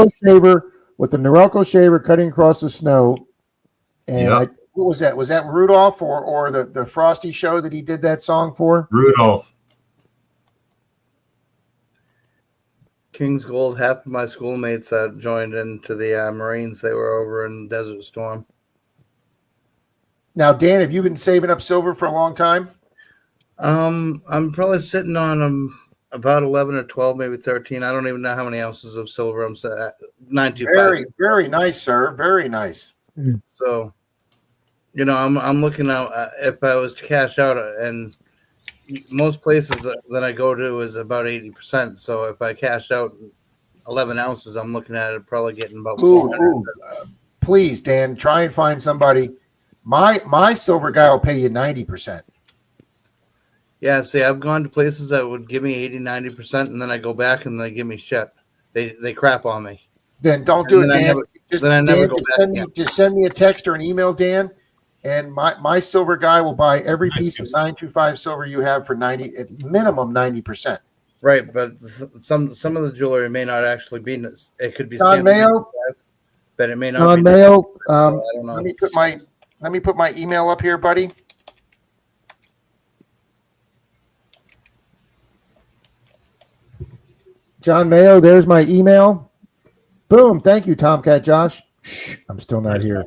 Norelco shaver cutting across the snow. And Yep. what was that? Was that Rudolph or the Frosty show that he did that song for? Rudolph. King's Gold. Half of my schoolmates that joined into the Marines, they were over in Desert Storm. Now, Dan, have you been saving up silver for a long time? I'm probably sitting on about 11 or 12, maybe 13. I don't even know how many ounces of silver I'm set at. 925. Very, very nice, sir. Very nice. So, you know, I'm looking out if I was to cash out, and most places that I go to is about 80%. So if I cash out 11 ounces, I'm looking at it probably getting about 400. Please, Dan, try and find somebody. My silver guy will pay you 90%. Yeah, see, I've gone to places that would give me 80, 90%, and then I go back and they give me shit. They crap on me. Then don't do it, And then I Dan. never- Just, then I never Dan, go just back send me, again. just send me a text or an email, Dan, and my silver guy will buy every piece of 925 silver you have for 90, at minimum 90%. Right, but some of the jewelry may not actually be. It could be John stamped Mayo? 95, but it may not. John be Mayo, so I don't know. let me put my email up here, buddy. John Mayo, there's my email. Boom. Thank you, Tomcat Josh. Shh, I'm still not here.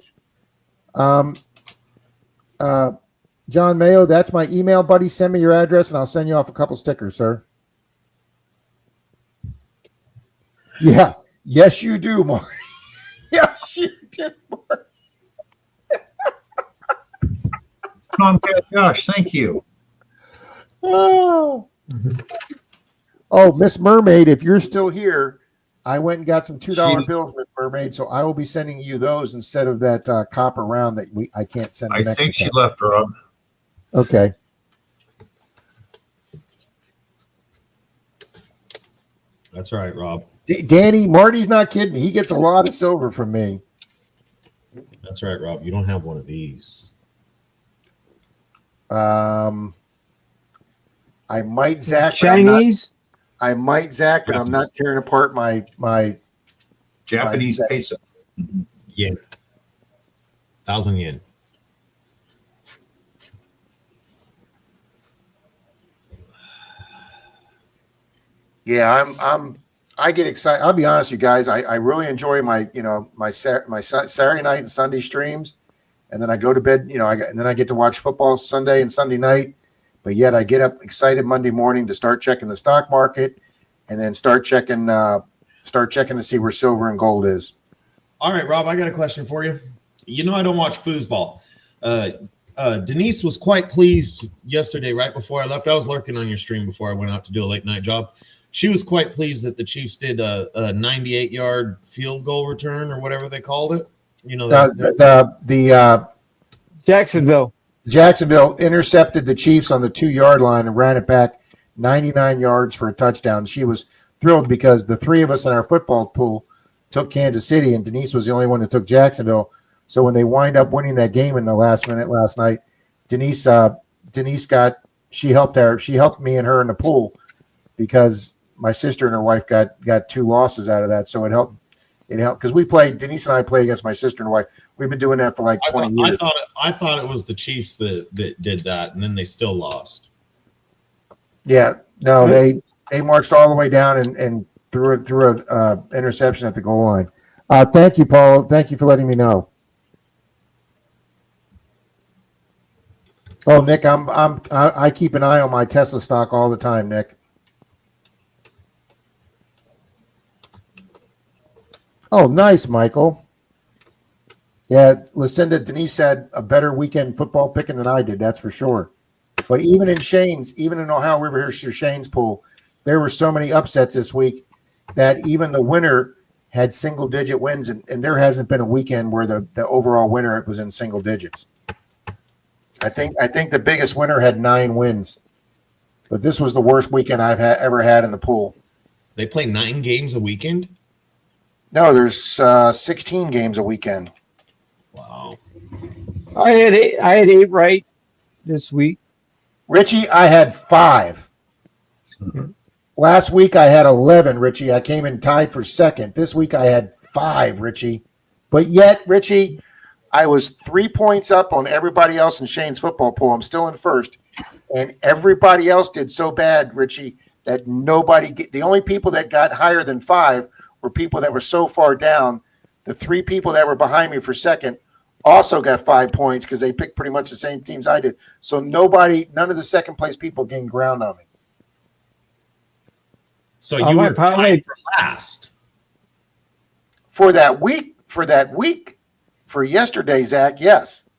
John Mayo, that's my email, buddy. Send me your address and I'll send you off a couple stickers, sir. Yeah. Yes, you do, Mark. Yes, you do, Mark. Tomcat Josh, thank you. Oh. Oh, Miss Mermaid, if you're still here, I went and got some $2 She- bills, Miss Mermaid, so I will be sending you those instead of that copper round that I can't send to I Mexico. think she left, Rob. Okay. That's right, Rob. Danny, Marty's not kidding. He gets a lot of silver from me. That's right, Rob. You don't have one of these. I might Zach. But I'm not- Chinese? I might Zach, but I'm not tearing apart my Japanese Right. peso. Yen. 1,000 yen. Yeah, I get excited. I'll be honest with you guys. I really enjoy my Saturday night and Sunday streams, and then I go to bed. And then I get to watch football Sunday and Sunday night. But yet I get up excited Monday morning to start checking the stock market, and then start checking to see where silver and gold is. All right, Rob, I got a question for you. You know I don't watch foosball. Denise was quite pleased yesterday, right before I left. I was lurking on your stream before I went out to do a late night job. She was quite pleased that the Chiefs did a 98-yard field goal return or whatever they called it. You know, The Jacksonville. Jacksonville intercepted the Chiefs on the 2-yard line and ran it back 99 yards for a touchdown. She was thrilled because the three of us in our football pool took Kansas City, and Denise was the only one that took Jacksonville. So when they wind up winning that game in the last minute last night, Denise she helped me and her in the pool because my sister and her wife got 2 losses out of that. So it helped because Denise and I play against my sister and wife. We've been doing that for like 20 years. I thought it was the Chiefs that did that, and then they still lost. Yeah, no, they marched all the way down and threw a interception at the goal line. Thank you, Paul. Thank you for letting me know. Oh, Nick, I keep an eye on my Tesla stock all the time, Nick. Oh, nice, Michael. Yeah, Lucinda, Denise had a better weekend football picking than I did, that's for sure. But even in Ohio River Shane's pool, there were so many upsets this week that even the winner had single-digit wins, and there hasn't been a weekend where the overall winner was in single digits. I think the biggest winner had 9 wins, but this was the worst weekend I've ever had in the pool. They play 9 games a weekend? No, there's 16 games a weekend. Wow. I had 8 right this week. Richie, I had 5. Last week I had 11, Richie. I came in tied for second. This week I had 5, Richie. But yet, Richie, I was 3 points up on everybody else in Shane's football pool. I'm still in first. And everybody else did so bad, Richie, that the only people that got higher than 5 were people that were so far down. The 3 people that were behind me for second also got 5 points because they picked pretty much the same teams I did. So none of the second place people gained ground on me. So you were tied for last. For that week, for yesterday, Zach, yes.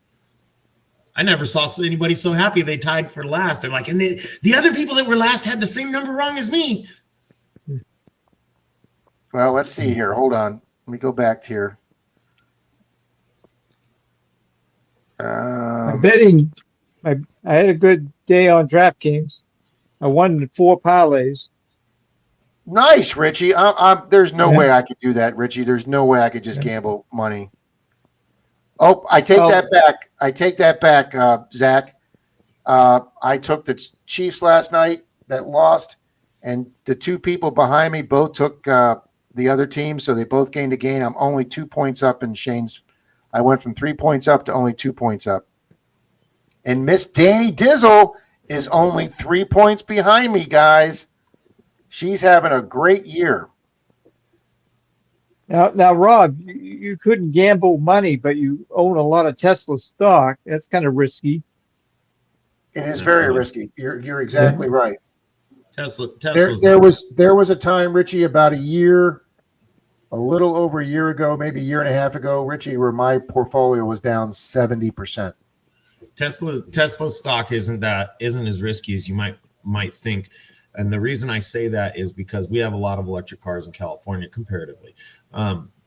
I never saw anybody so happy they tied for last. They're like, and the other people that were last had the same number wrong as me. Well, let's see here. Hold on. Let me go back to here. I'm betting. I had a good day on DraftKings. I won 4 parlays. Nice, Richie. There's no way I could do that, Richie. There's no way I could just gamble money. Oh, I take that back. Zach. I took the Chiefs last night that lost, and the 2 people behind me both took the other team, so they both gained a gain. I'm only 2 points up in Shane's. I went from 3 points up to only 2 points up. And Miss Danny Dizzle is only 3 points behind me, guys. She's having a great year. Now, Rob, you couldn't gamble money, but you own a lot of Tesla stock. That's kind of risky. It is very risky. You're exactly right. Tesla's There was a time, Richie, about a little over a year ago, maybe a year and a half ago, Richie, where my portfolio was down 70%. Tesla stock isn't as risky as you might think. And the reason I say that is because we have a lot of electric cars in California comparatively.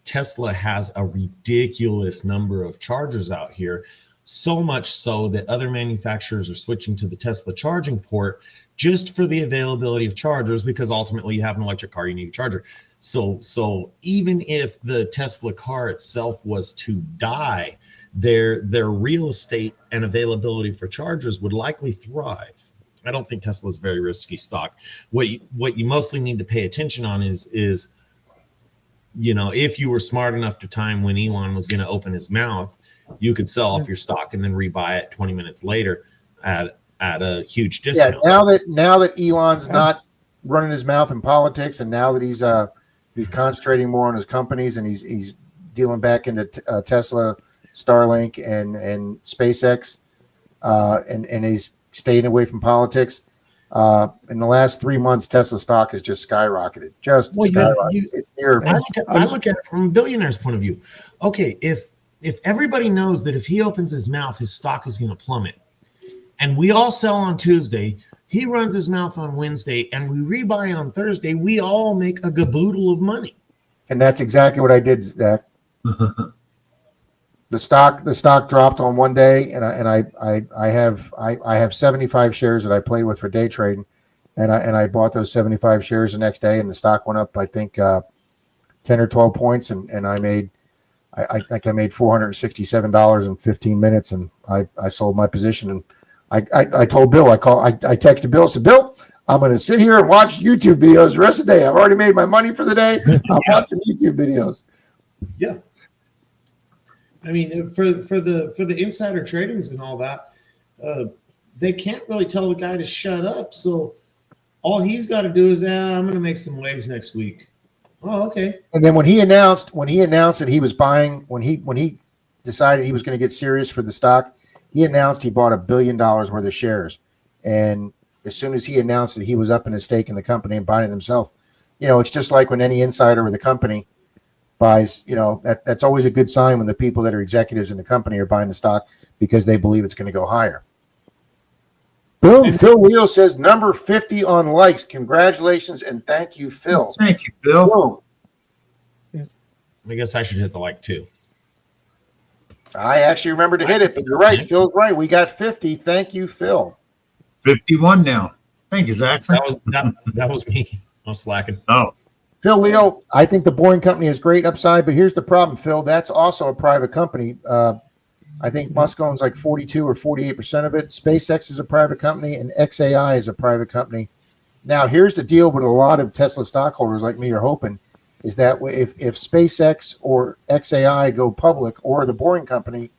Tesla has a ridiculous number of chargers out here, so much so that other manufacturers are switching to the Tesla charging port just for the availability of chargers, because ultimately you have an electric car, you need a charger. So even if the Tesla car itself was to die, their real estate and availability for chargers would likely thrive. I don't think Tesla is very risky stock. What you mostly need to pay attention on is if you were smart enough to time when Elon was going to open his mouth, you could sell off your stock and then rebuy it 20 minutes later at a huge discount. Yeah, now that Elon's not running his mouth in politics, and now that he's concentrating more on his companies, and he's dealing back into Tesla, Starlink, and SpaceX, and he's staying away from politics. In the last 3 months, Tesla stock has just skyrocketed. It's near. I look at it from a billionaire's point of view. Okay, if everybody knows that if he opens his mouth, his stock is going to plummet, and we all sell on Tuesday, he runs his mouth on Wednesday, and we rebuy on Thursday, we all make a gaboodle of money. And that's exactly what I did, Zach. The stock dropped on one day, and I have 75 shares that I play with for day trading, and I bought those 75 shares the next day, and the stock went up, I think 10 or 12 points, and I think I made $467 in 15 minutes, and I sold my position. And I told Bill, I texted Bill, said, Bill, I'm going to sit here and watch YouTube videos the rest of the day. I've already made my money for the day. I'm watching YouTube videos. Yeah. I mean, for the insider tradings and all that, they can't really tell the guy to shut up. So all he's got to do is, I'm going to make some waves next week. Oh, okay. And then when he announced that he was buying, when he decided he was going to get serious for the stock, he announced he bought $1 billion worth of shares. And as soon as he announced that he was up in his stake in the company and buying it himself, it's just like when any insider with a company buys, that's always a good sign when the people that are executives in the company are buying the stock because they believe it's going to go higher. Boom. Phil Leo says number 50 on likes. Congratulations and thank you, Phil. Thank you, Phil. Boom. I guess I should hit the like too. I actually remember to hit it, but you're right. Phil's right. We got 50. Thank you, Phil. 51 now. Thank you, Zach. That was me. I was slacking. Oh. Phil Leo, I think the Boring Company is great upside, but here's the problem, Phil. That's also a private company. I think Musk owns like 42 or 48% of it. SpaceX is a private company, and XAI is a private company. Now, here's the deal with a lot of Tesla stockholders like me are hoping, is that if SpaceX or XAI go public or the Boring Company,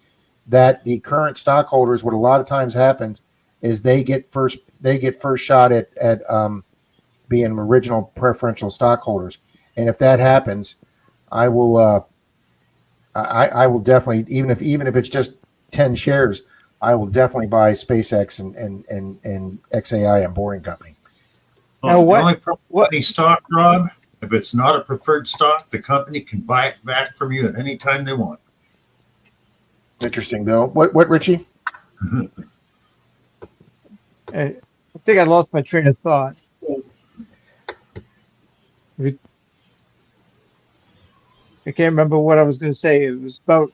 that the current stockholders, what a lot of times happens is they get first shot at being original preferential stockholders. And if that happens, I will definitely, even if it's just 10 shares, I will definitely buy SpaceX and XAI and Boring Company. Well, the only problem with any stock, Rob, if it's not a preferred stock, the company can buy it back from you at any time they want. Interesting, Bill. What, Richie? I think I lost my train of thought. I can't remember what I was going to say. It was about.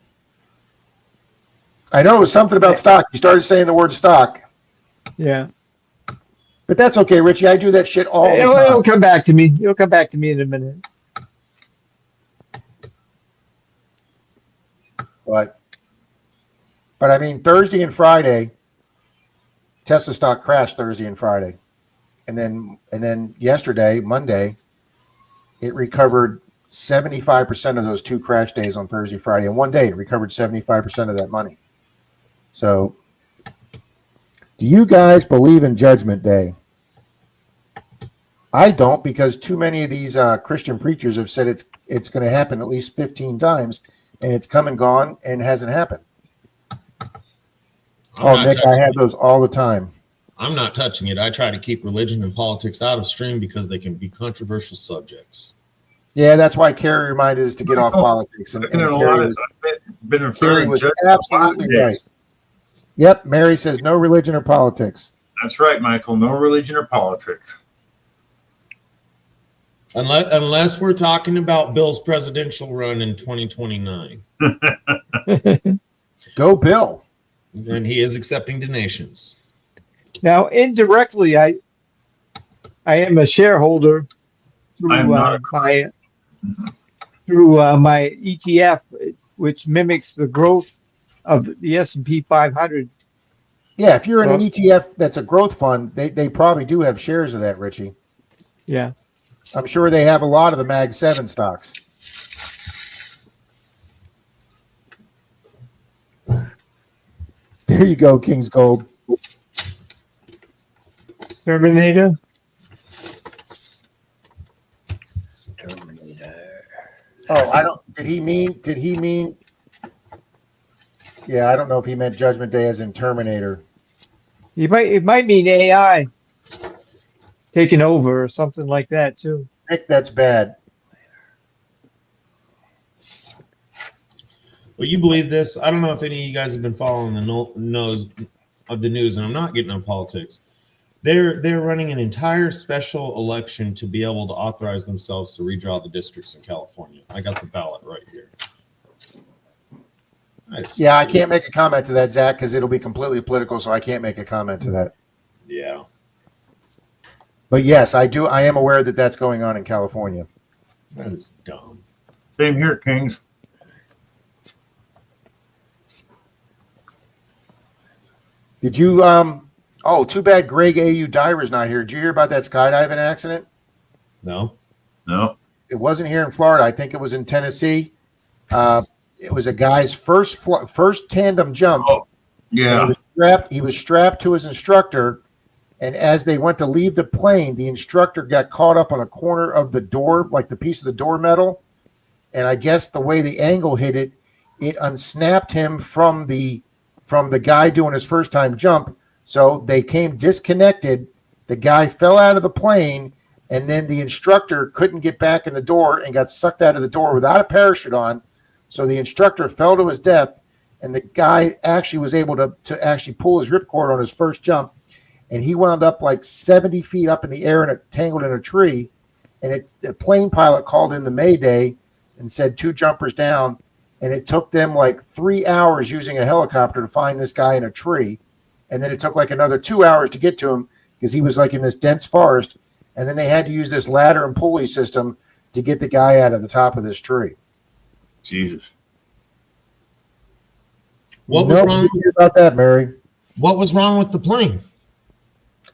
I know it was something about stock. You started saying the word stock. Yeah. But that's okay, Richie. I do that shit all the time. It'll come back to me. It'll come back to me in a minute. But I mean, Thursday and Friday, Tesla stock crashed Thursday and Friday. And then yesterday, Monday, it recovered 75% of those two crash days on Thursday, Friday. In one day, it recovered 75% of that money. So, do you guys believe in Judgment Day? I don't, because too many of these Christian preachers have said it's going to happen at least 15 times, and it's come and gone and hasn't happened. Nick, I have those all the time. I'm not touching it. I try to keep religion and politics out of stream because they can be controversial subjects. Yeah, that's why Carrie reminded us to get off politics. And Carrie was absolutely right. Yep, Mary says no religion or politics. That's right, Michael. No religion or politics. Unless we're talking about Bill's presidential run in 2029. Go Bill. And he is accepting donations. Now, indirectly, I am a shareholder through my ETF, which mimics the growth of the S&P 500. Yeah, if you're in an Well- ETF that's a growth fund, they probably do have shares of that, Richie. Yeah. I'm sure they have a lot of the Mag 7 stocks. There you go, King's Gold. Terminator. Oh, I don't. Did he mean? Yeah, I don't know if he meant Judgment Day as in Terminator. It might mean AI taking over or something like that too. Nick, that's bad. Well, you believe this? I don't know if any of you guys have been following the nose of the news, and I'm not getting on politics. They're running an entire special election to be able to authorize themselves to redraw the districts in California. I got the ballot right here. Nice. Yeah, I can't make a comment to that, Zach, because it'll be completely political, so I can't make a comment to that. Yeah. But yes, I do. I am aware that that's going on in California. That is dumb. Same here, Kings. Did you? Oh, too bad Greg A.U. Dyer's not here. Did you hear about that skydiving accident? No. No. It wasn't here in Florida. I think it was in Tennessee. It was a guy's first tandem jump. Oh, yeah. He was strapped to his instructor, and as they went to leave the plane, the instructor got caught up on a corner of the door, like the piece of the door metal. And I guess the way the angle hit it, it unsnapped him from the guy doing his first time jump. So they came disconnected. The guy fell out of the plane, and then the instructor couldn't get back in the door and got sucked out of the door without a parachute on. So the instructor fell to his death, and the guy actually was able to actually pull his ripcord on his first jump, and he wound up like 70 feet up in the air and tangled in a tree. And the plane pilot called in the Mayday and said 2 jumpers down, and it took them like 3 hours using a helicopter to find this guy in a tree. And then it took like another 2 hours to get to him because he was like in this dense forest. And then they had to use this ladder and pulley system to get the guy out of the top of this tree. Jesus. What was wrong? About that, Mary? What was wrong with the plane?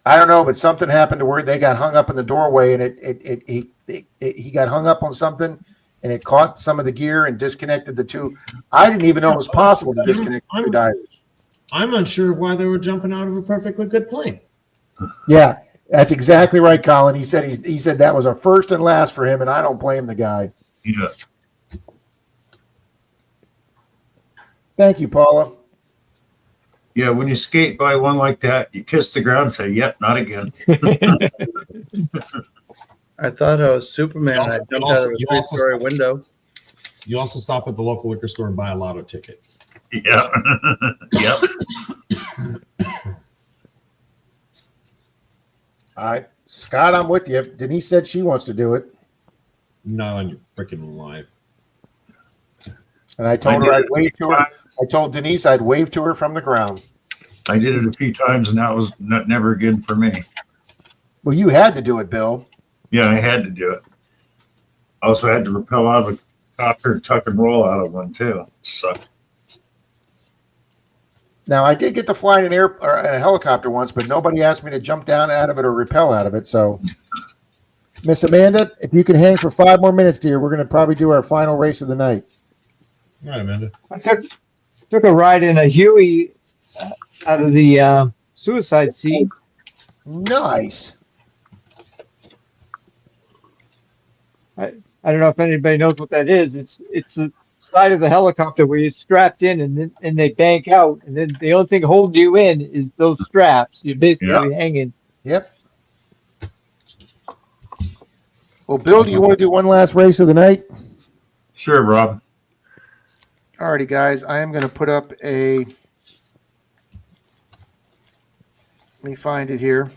I don't know, but something happened to where they got hung up in the doorway, and he got hung up on something, and it caught some of the gear and disconnected the two. I didn't even know it was possible to disconnect the two divers. I'm unsure of why they were jumping out of a perfectly good plane. Yeah, that's exactly right, Colin. He said that was a first and last for him, and I don't blame the guy. Yeah. Thank you, Paula. Yeah, when you skate by one like that, you kiss the ground and say, yep, not again. I thought I was Superman. I jumped out of a 3-story window. You also stop at the local liquor store and buy a lotto ticket. Yeah. Yep. All right, Scott, I'm with you. Denise said she wants to do it, Not on your freaking life. and I told her I'd wave to her. I told Denise I'd wave to her from the ground. I did it a few times, and that was never again for me. Well, you had to do it, Bill. Yeah, I had to do it. I also had to rappel out of a copter and tuck and roll out of one, too. It sucked. Now, I did get to fly in a helicopter once, but nobody asked me to jump down out of it or rappel out of it. So, Miss Amanda, if you can hang for 5 more minutes, dear, we're going to probably do our final race of the night. All right, Amanda. I took a ride in a Huey out of the suicide seat. Nice. I don't know if anybody knows what that is. It's the side of the helicopter where you're strapped in and they bank out, and then the only thing holding you in is those straps. You're basically hanging. Yep. Well, Bill, do you want to do one last race of the night? Sure, Rob. Alrighty, guys. I am going to put up a. Let me find it here.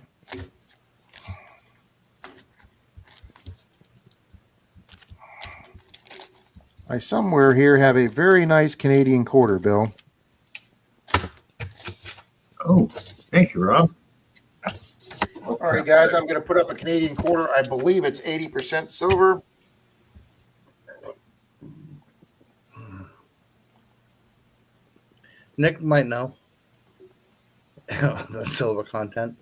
I somewhere here have a very nice Canadian quarter, Bill. Oh, thank you, Rob. All right, guys, I'm going to put up a Canadian quarter. I believe it's 80% silver. Nick might know. the silver content.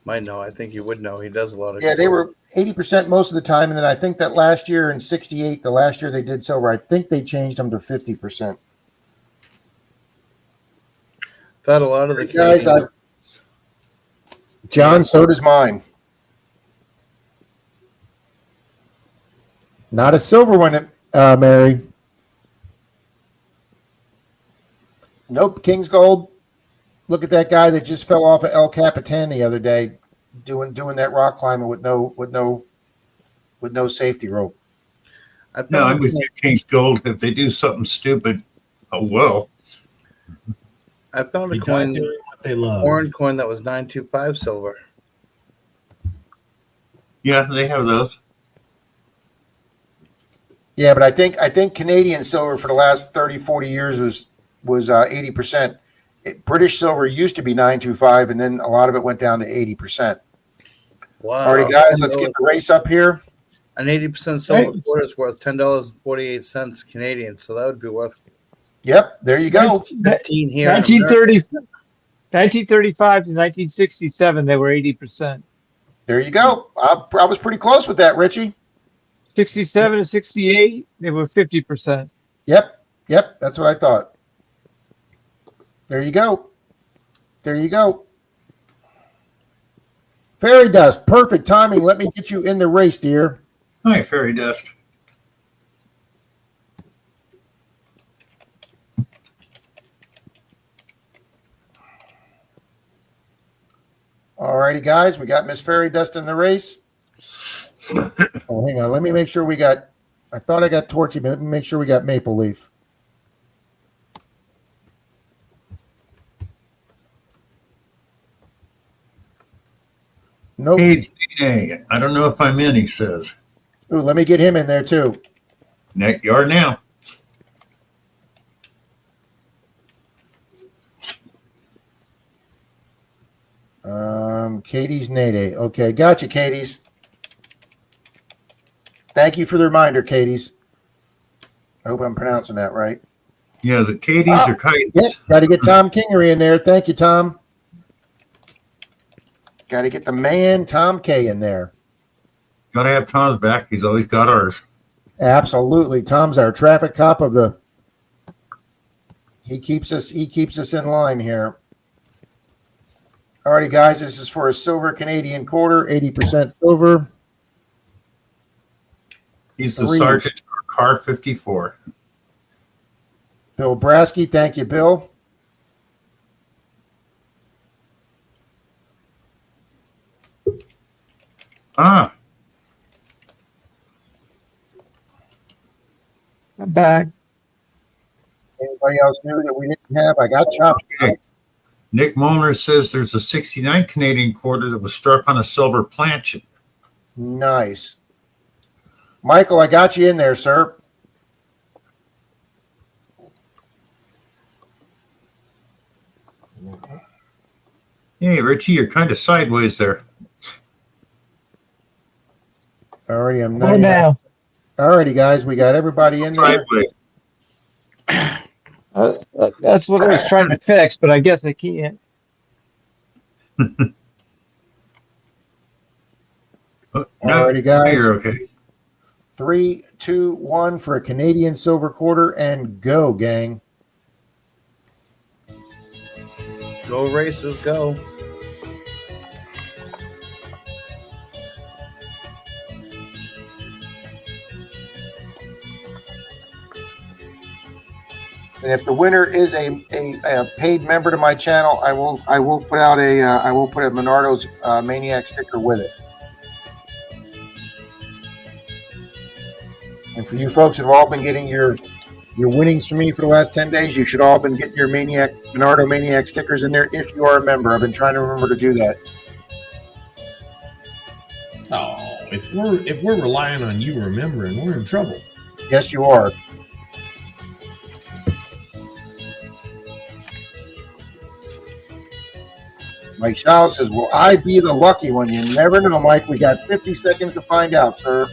Might know. I think you would know. He does a lot of. Yeah, they were 80% most of the time, and then I think that last year in '68, the last year they did silver, I think they changed them to 50%. Thought a lot of the Guys, Canadians- John, so does mine. Not a silver one, Mary. Nope, King's Gold. Look at that guy that just fell off of El Capitan the other day, doing that rock climbing with no safety rope. I found No, I'm with you, King's Gold. If they do something stupid, oh well. I found a You die coin, doing what they love. foreign coin that was 925 silver. Yeah, they have those. Yeah, but I think Canadian silver for the last 30, 40 years was 80%. British silver used to be 925, and then a lot of it went down to 80%. Wow! All right, guys, let's get the race up here. An 80% silver quarter is worth $10.48 Canadian, so that would be worth Yep, there you go. 15 here. in 1935 to 1967, they were 80%. There you go. I was pretty close with that, Richie. 67 to 68, they were 50%. Yep, that's what I thought. There you go. There you go. Fairy dust, perfect timing. Let me get you in the race, dear. Hi, Fairy Dust. All righty, guys, we got Miss Fairy Dust in the race. Oh, hang on. Let me make sure we got. I thought I got Torchy, but let me make sure we got Maple Leaf. Nope. Hey, I don't know if I'm in, he says. Ooh, let me get him in there too. Nick, you are now. Katie's Nade. Okay, gotcha, Katie's. Thank you for the reminder, Katie's. I hope I'm pronouncing that right. Yeah, the Katie's or Kites. Yep, got to get Tom Kingery in there. Thank you, Tom. Got to get the man, Tom K, in there. Gotta have Tom's back. He's always got ours. Absolutely. Tom's our traffic cop of the. He keeps us in line here. Alrighty, guys, this is for a silver Canadian quarter, 80% silver. He's the 3. sergeant for car 54. Bill Brasky, thank you, Bill. Ah, I'm back. Anybody else new that we didn't have? I got chops. okay. Nick Molnar says there's a 69 Canadian quarter that was struck on a silver planchette. Nice. Michael, I got you in there, sir. Hey, Richie, you're kind of sideways there. Alrighty, I'm Oh, not. now. Alrighty, guys, we got everybody in there. Sideways. That's what I was trying to fix, but I guess I can't. No, Alrighty, guys. you're okay. 3, 2, 1 for a Canadian silver quarter, and go, gang. Go racers, go. And if the winner is a paid member to my channel, I will put out a Menardo's Maniac sticker with it. And for you folks that have all been getting your winnings from me for the last 10 days, you should all been getting your Menardo Maniac stickers in there if you are a member. I've been trying to remember to do that. Oh, if we're relying on you remembering, we're in trouble. Yes, you are. Mike Shaw says, will I be the lucky one? You never know, Mike. We got 50 seconds to find out, sir.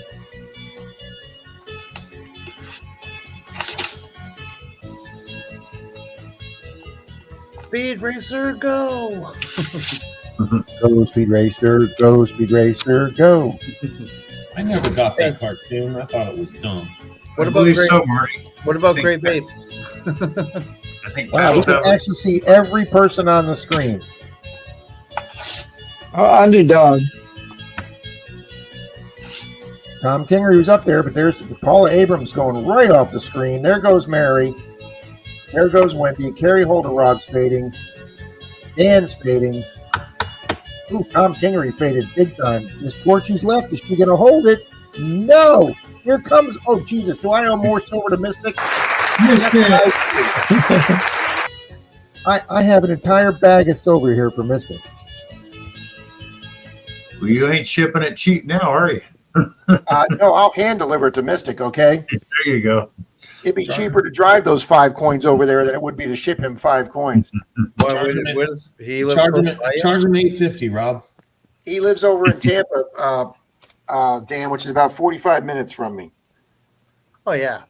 Speed Racer, go! Go, Speed Racer. Go, Speed Racer. Go. I never got that cartoon. I thought it was dumb. What I about believe Great? so, Marty. What about Think Great Babe? I think Wow, we that'll can have us. actually see every person on the screen. Underdog. Tom Kingery was up there, but there's Paula Abrams going right off the screen. There goes Mary. There goes Wendy. Carrie Holderod's fading. Dan's fading. Ooh, Tom Kingery faded big time. Miss Porchy's left. Is she going to hold it? No. Here comes. Oh, Jesus. Do I owe more silver to Mystic? Mystic. I have an entire bag of silver here for Mystic. Well, you ain't shipping it cheap now, are you? No, I'll hand deliver it to Mystic, okay? There you go. It'd be cheaper to drive those 5 coins over there than it would be to ship him 5 coins. Where does he live? Charge him, close by you? charge him $8.50, Rob. He lives over in Tampa, Dan, which is about 45 minutes from me. Oh yeah,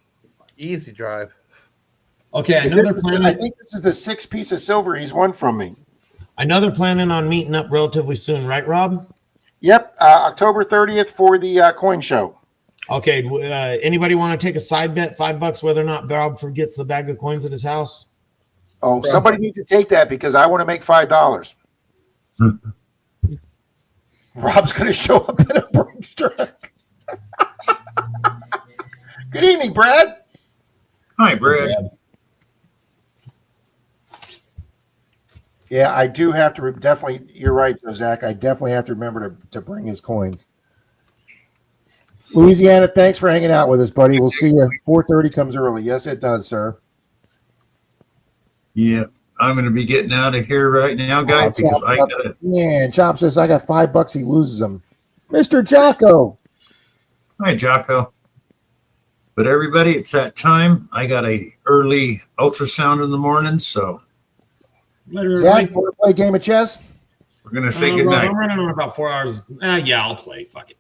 easy drive. Okay, I know This they're is- planning. I think this is the 6th piece of silver he's won from me. I know they're planning on meeting up relatively soon, right, Rob? Yep, October 30th for the coin show. Okay. Anybody want to take a side bet, $5, whether or not Rob forgets the bag of coins at his house? Oh, somebody needs to take that because I want to make $5. Rob's going to show up in a Brinks truck. Good evening, Brad. Hi, Brad. Yeah, I do have to definitely. You're right, Zach. I definitely have to remember to bring his coins. Louisiana, thanks for hanging out with us, buddy. We'll see you. 4:30 comes early. Yes, it does, sir. Yeah, I'm going to be getting out of here right now, guys, because I got to. Man, Chop says I got $5. He loses them. Mr. Jocko. Hi, Jocko. But everybody, it's that time. I got a early ultrasound in the morning, so Later, Zach, everybody. want to play a game of chess? we're going to say Rob, goodnight. I'm running on about 4 hours. Yeah, I'll play. Fuck it.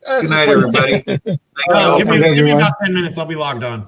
Good night, everybody. Thank you all Give for me everyone. about 10 minutes. I'll be logged on.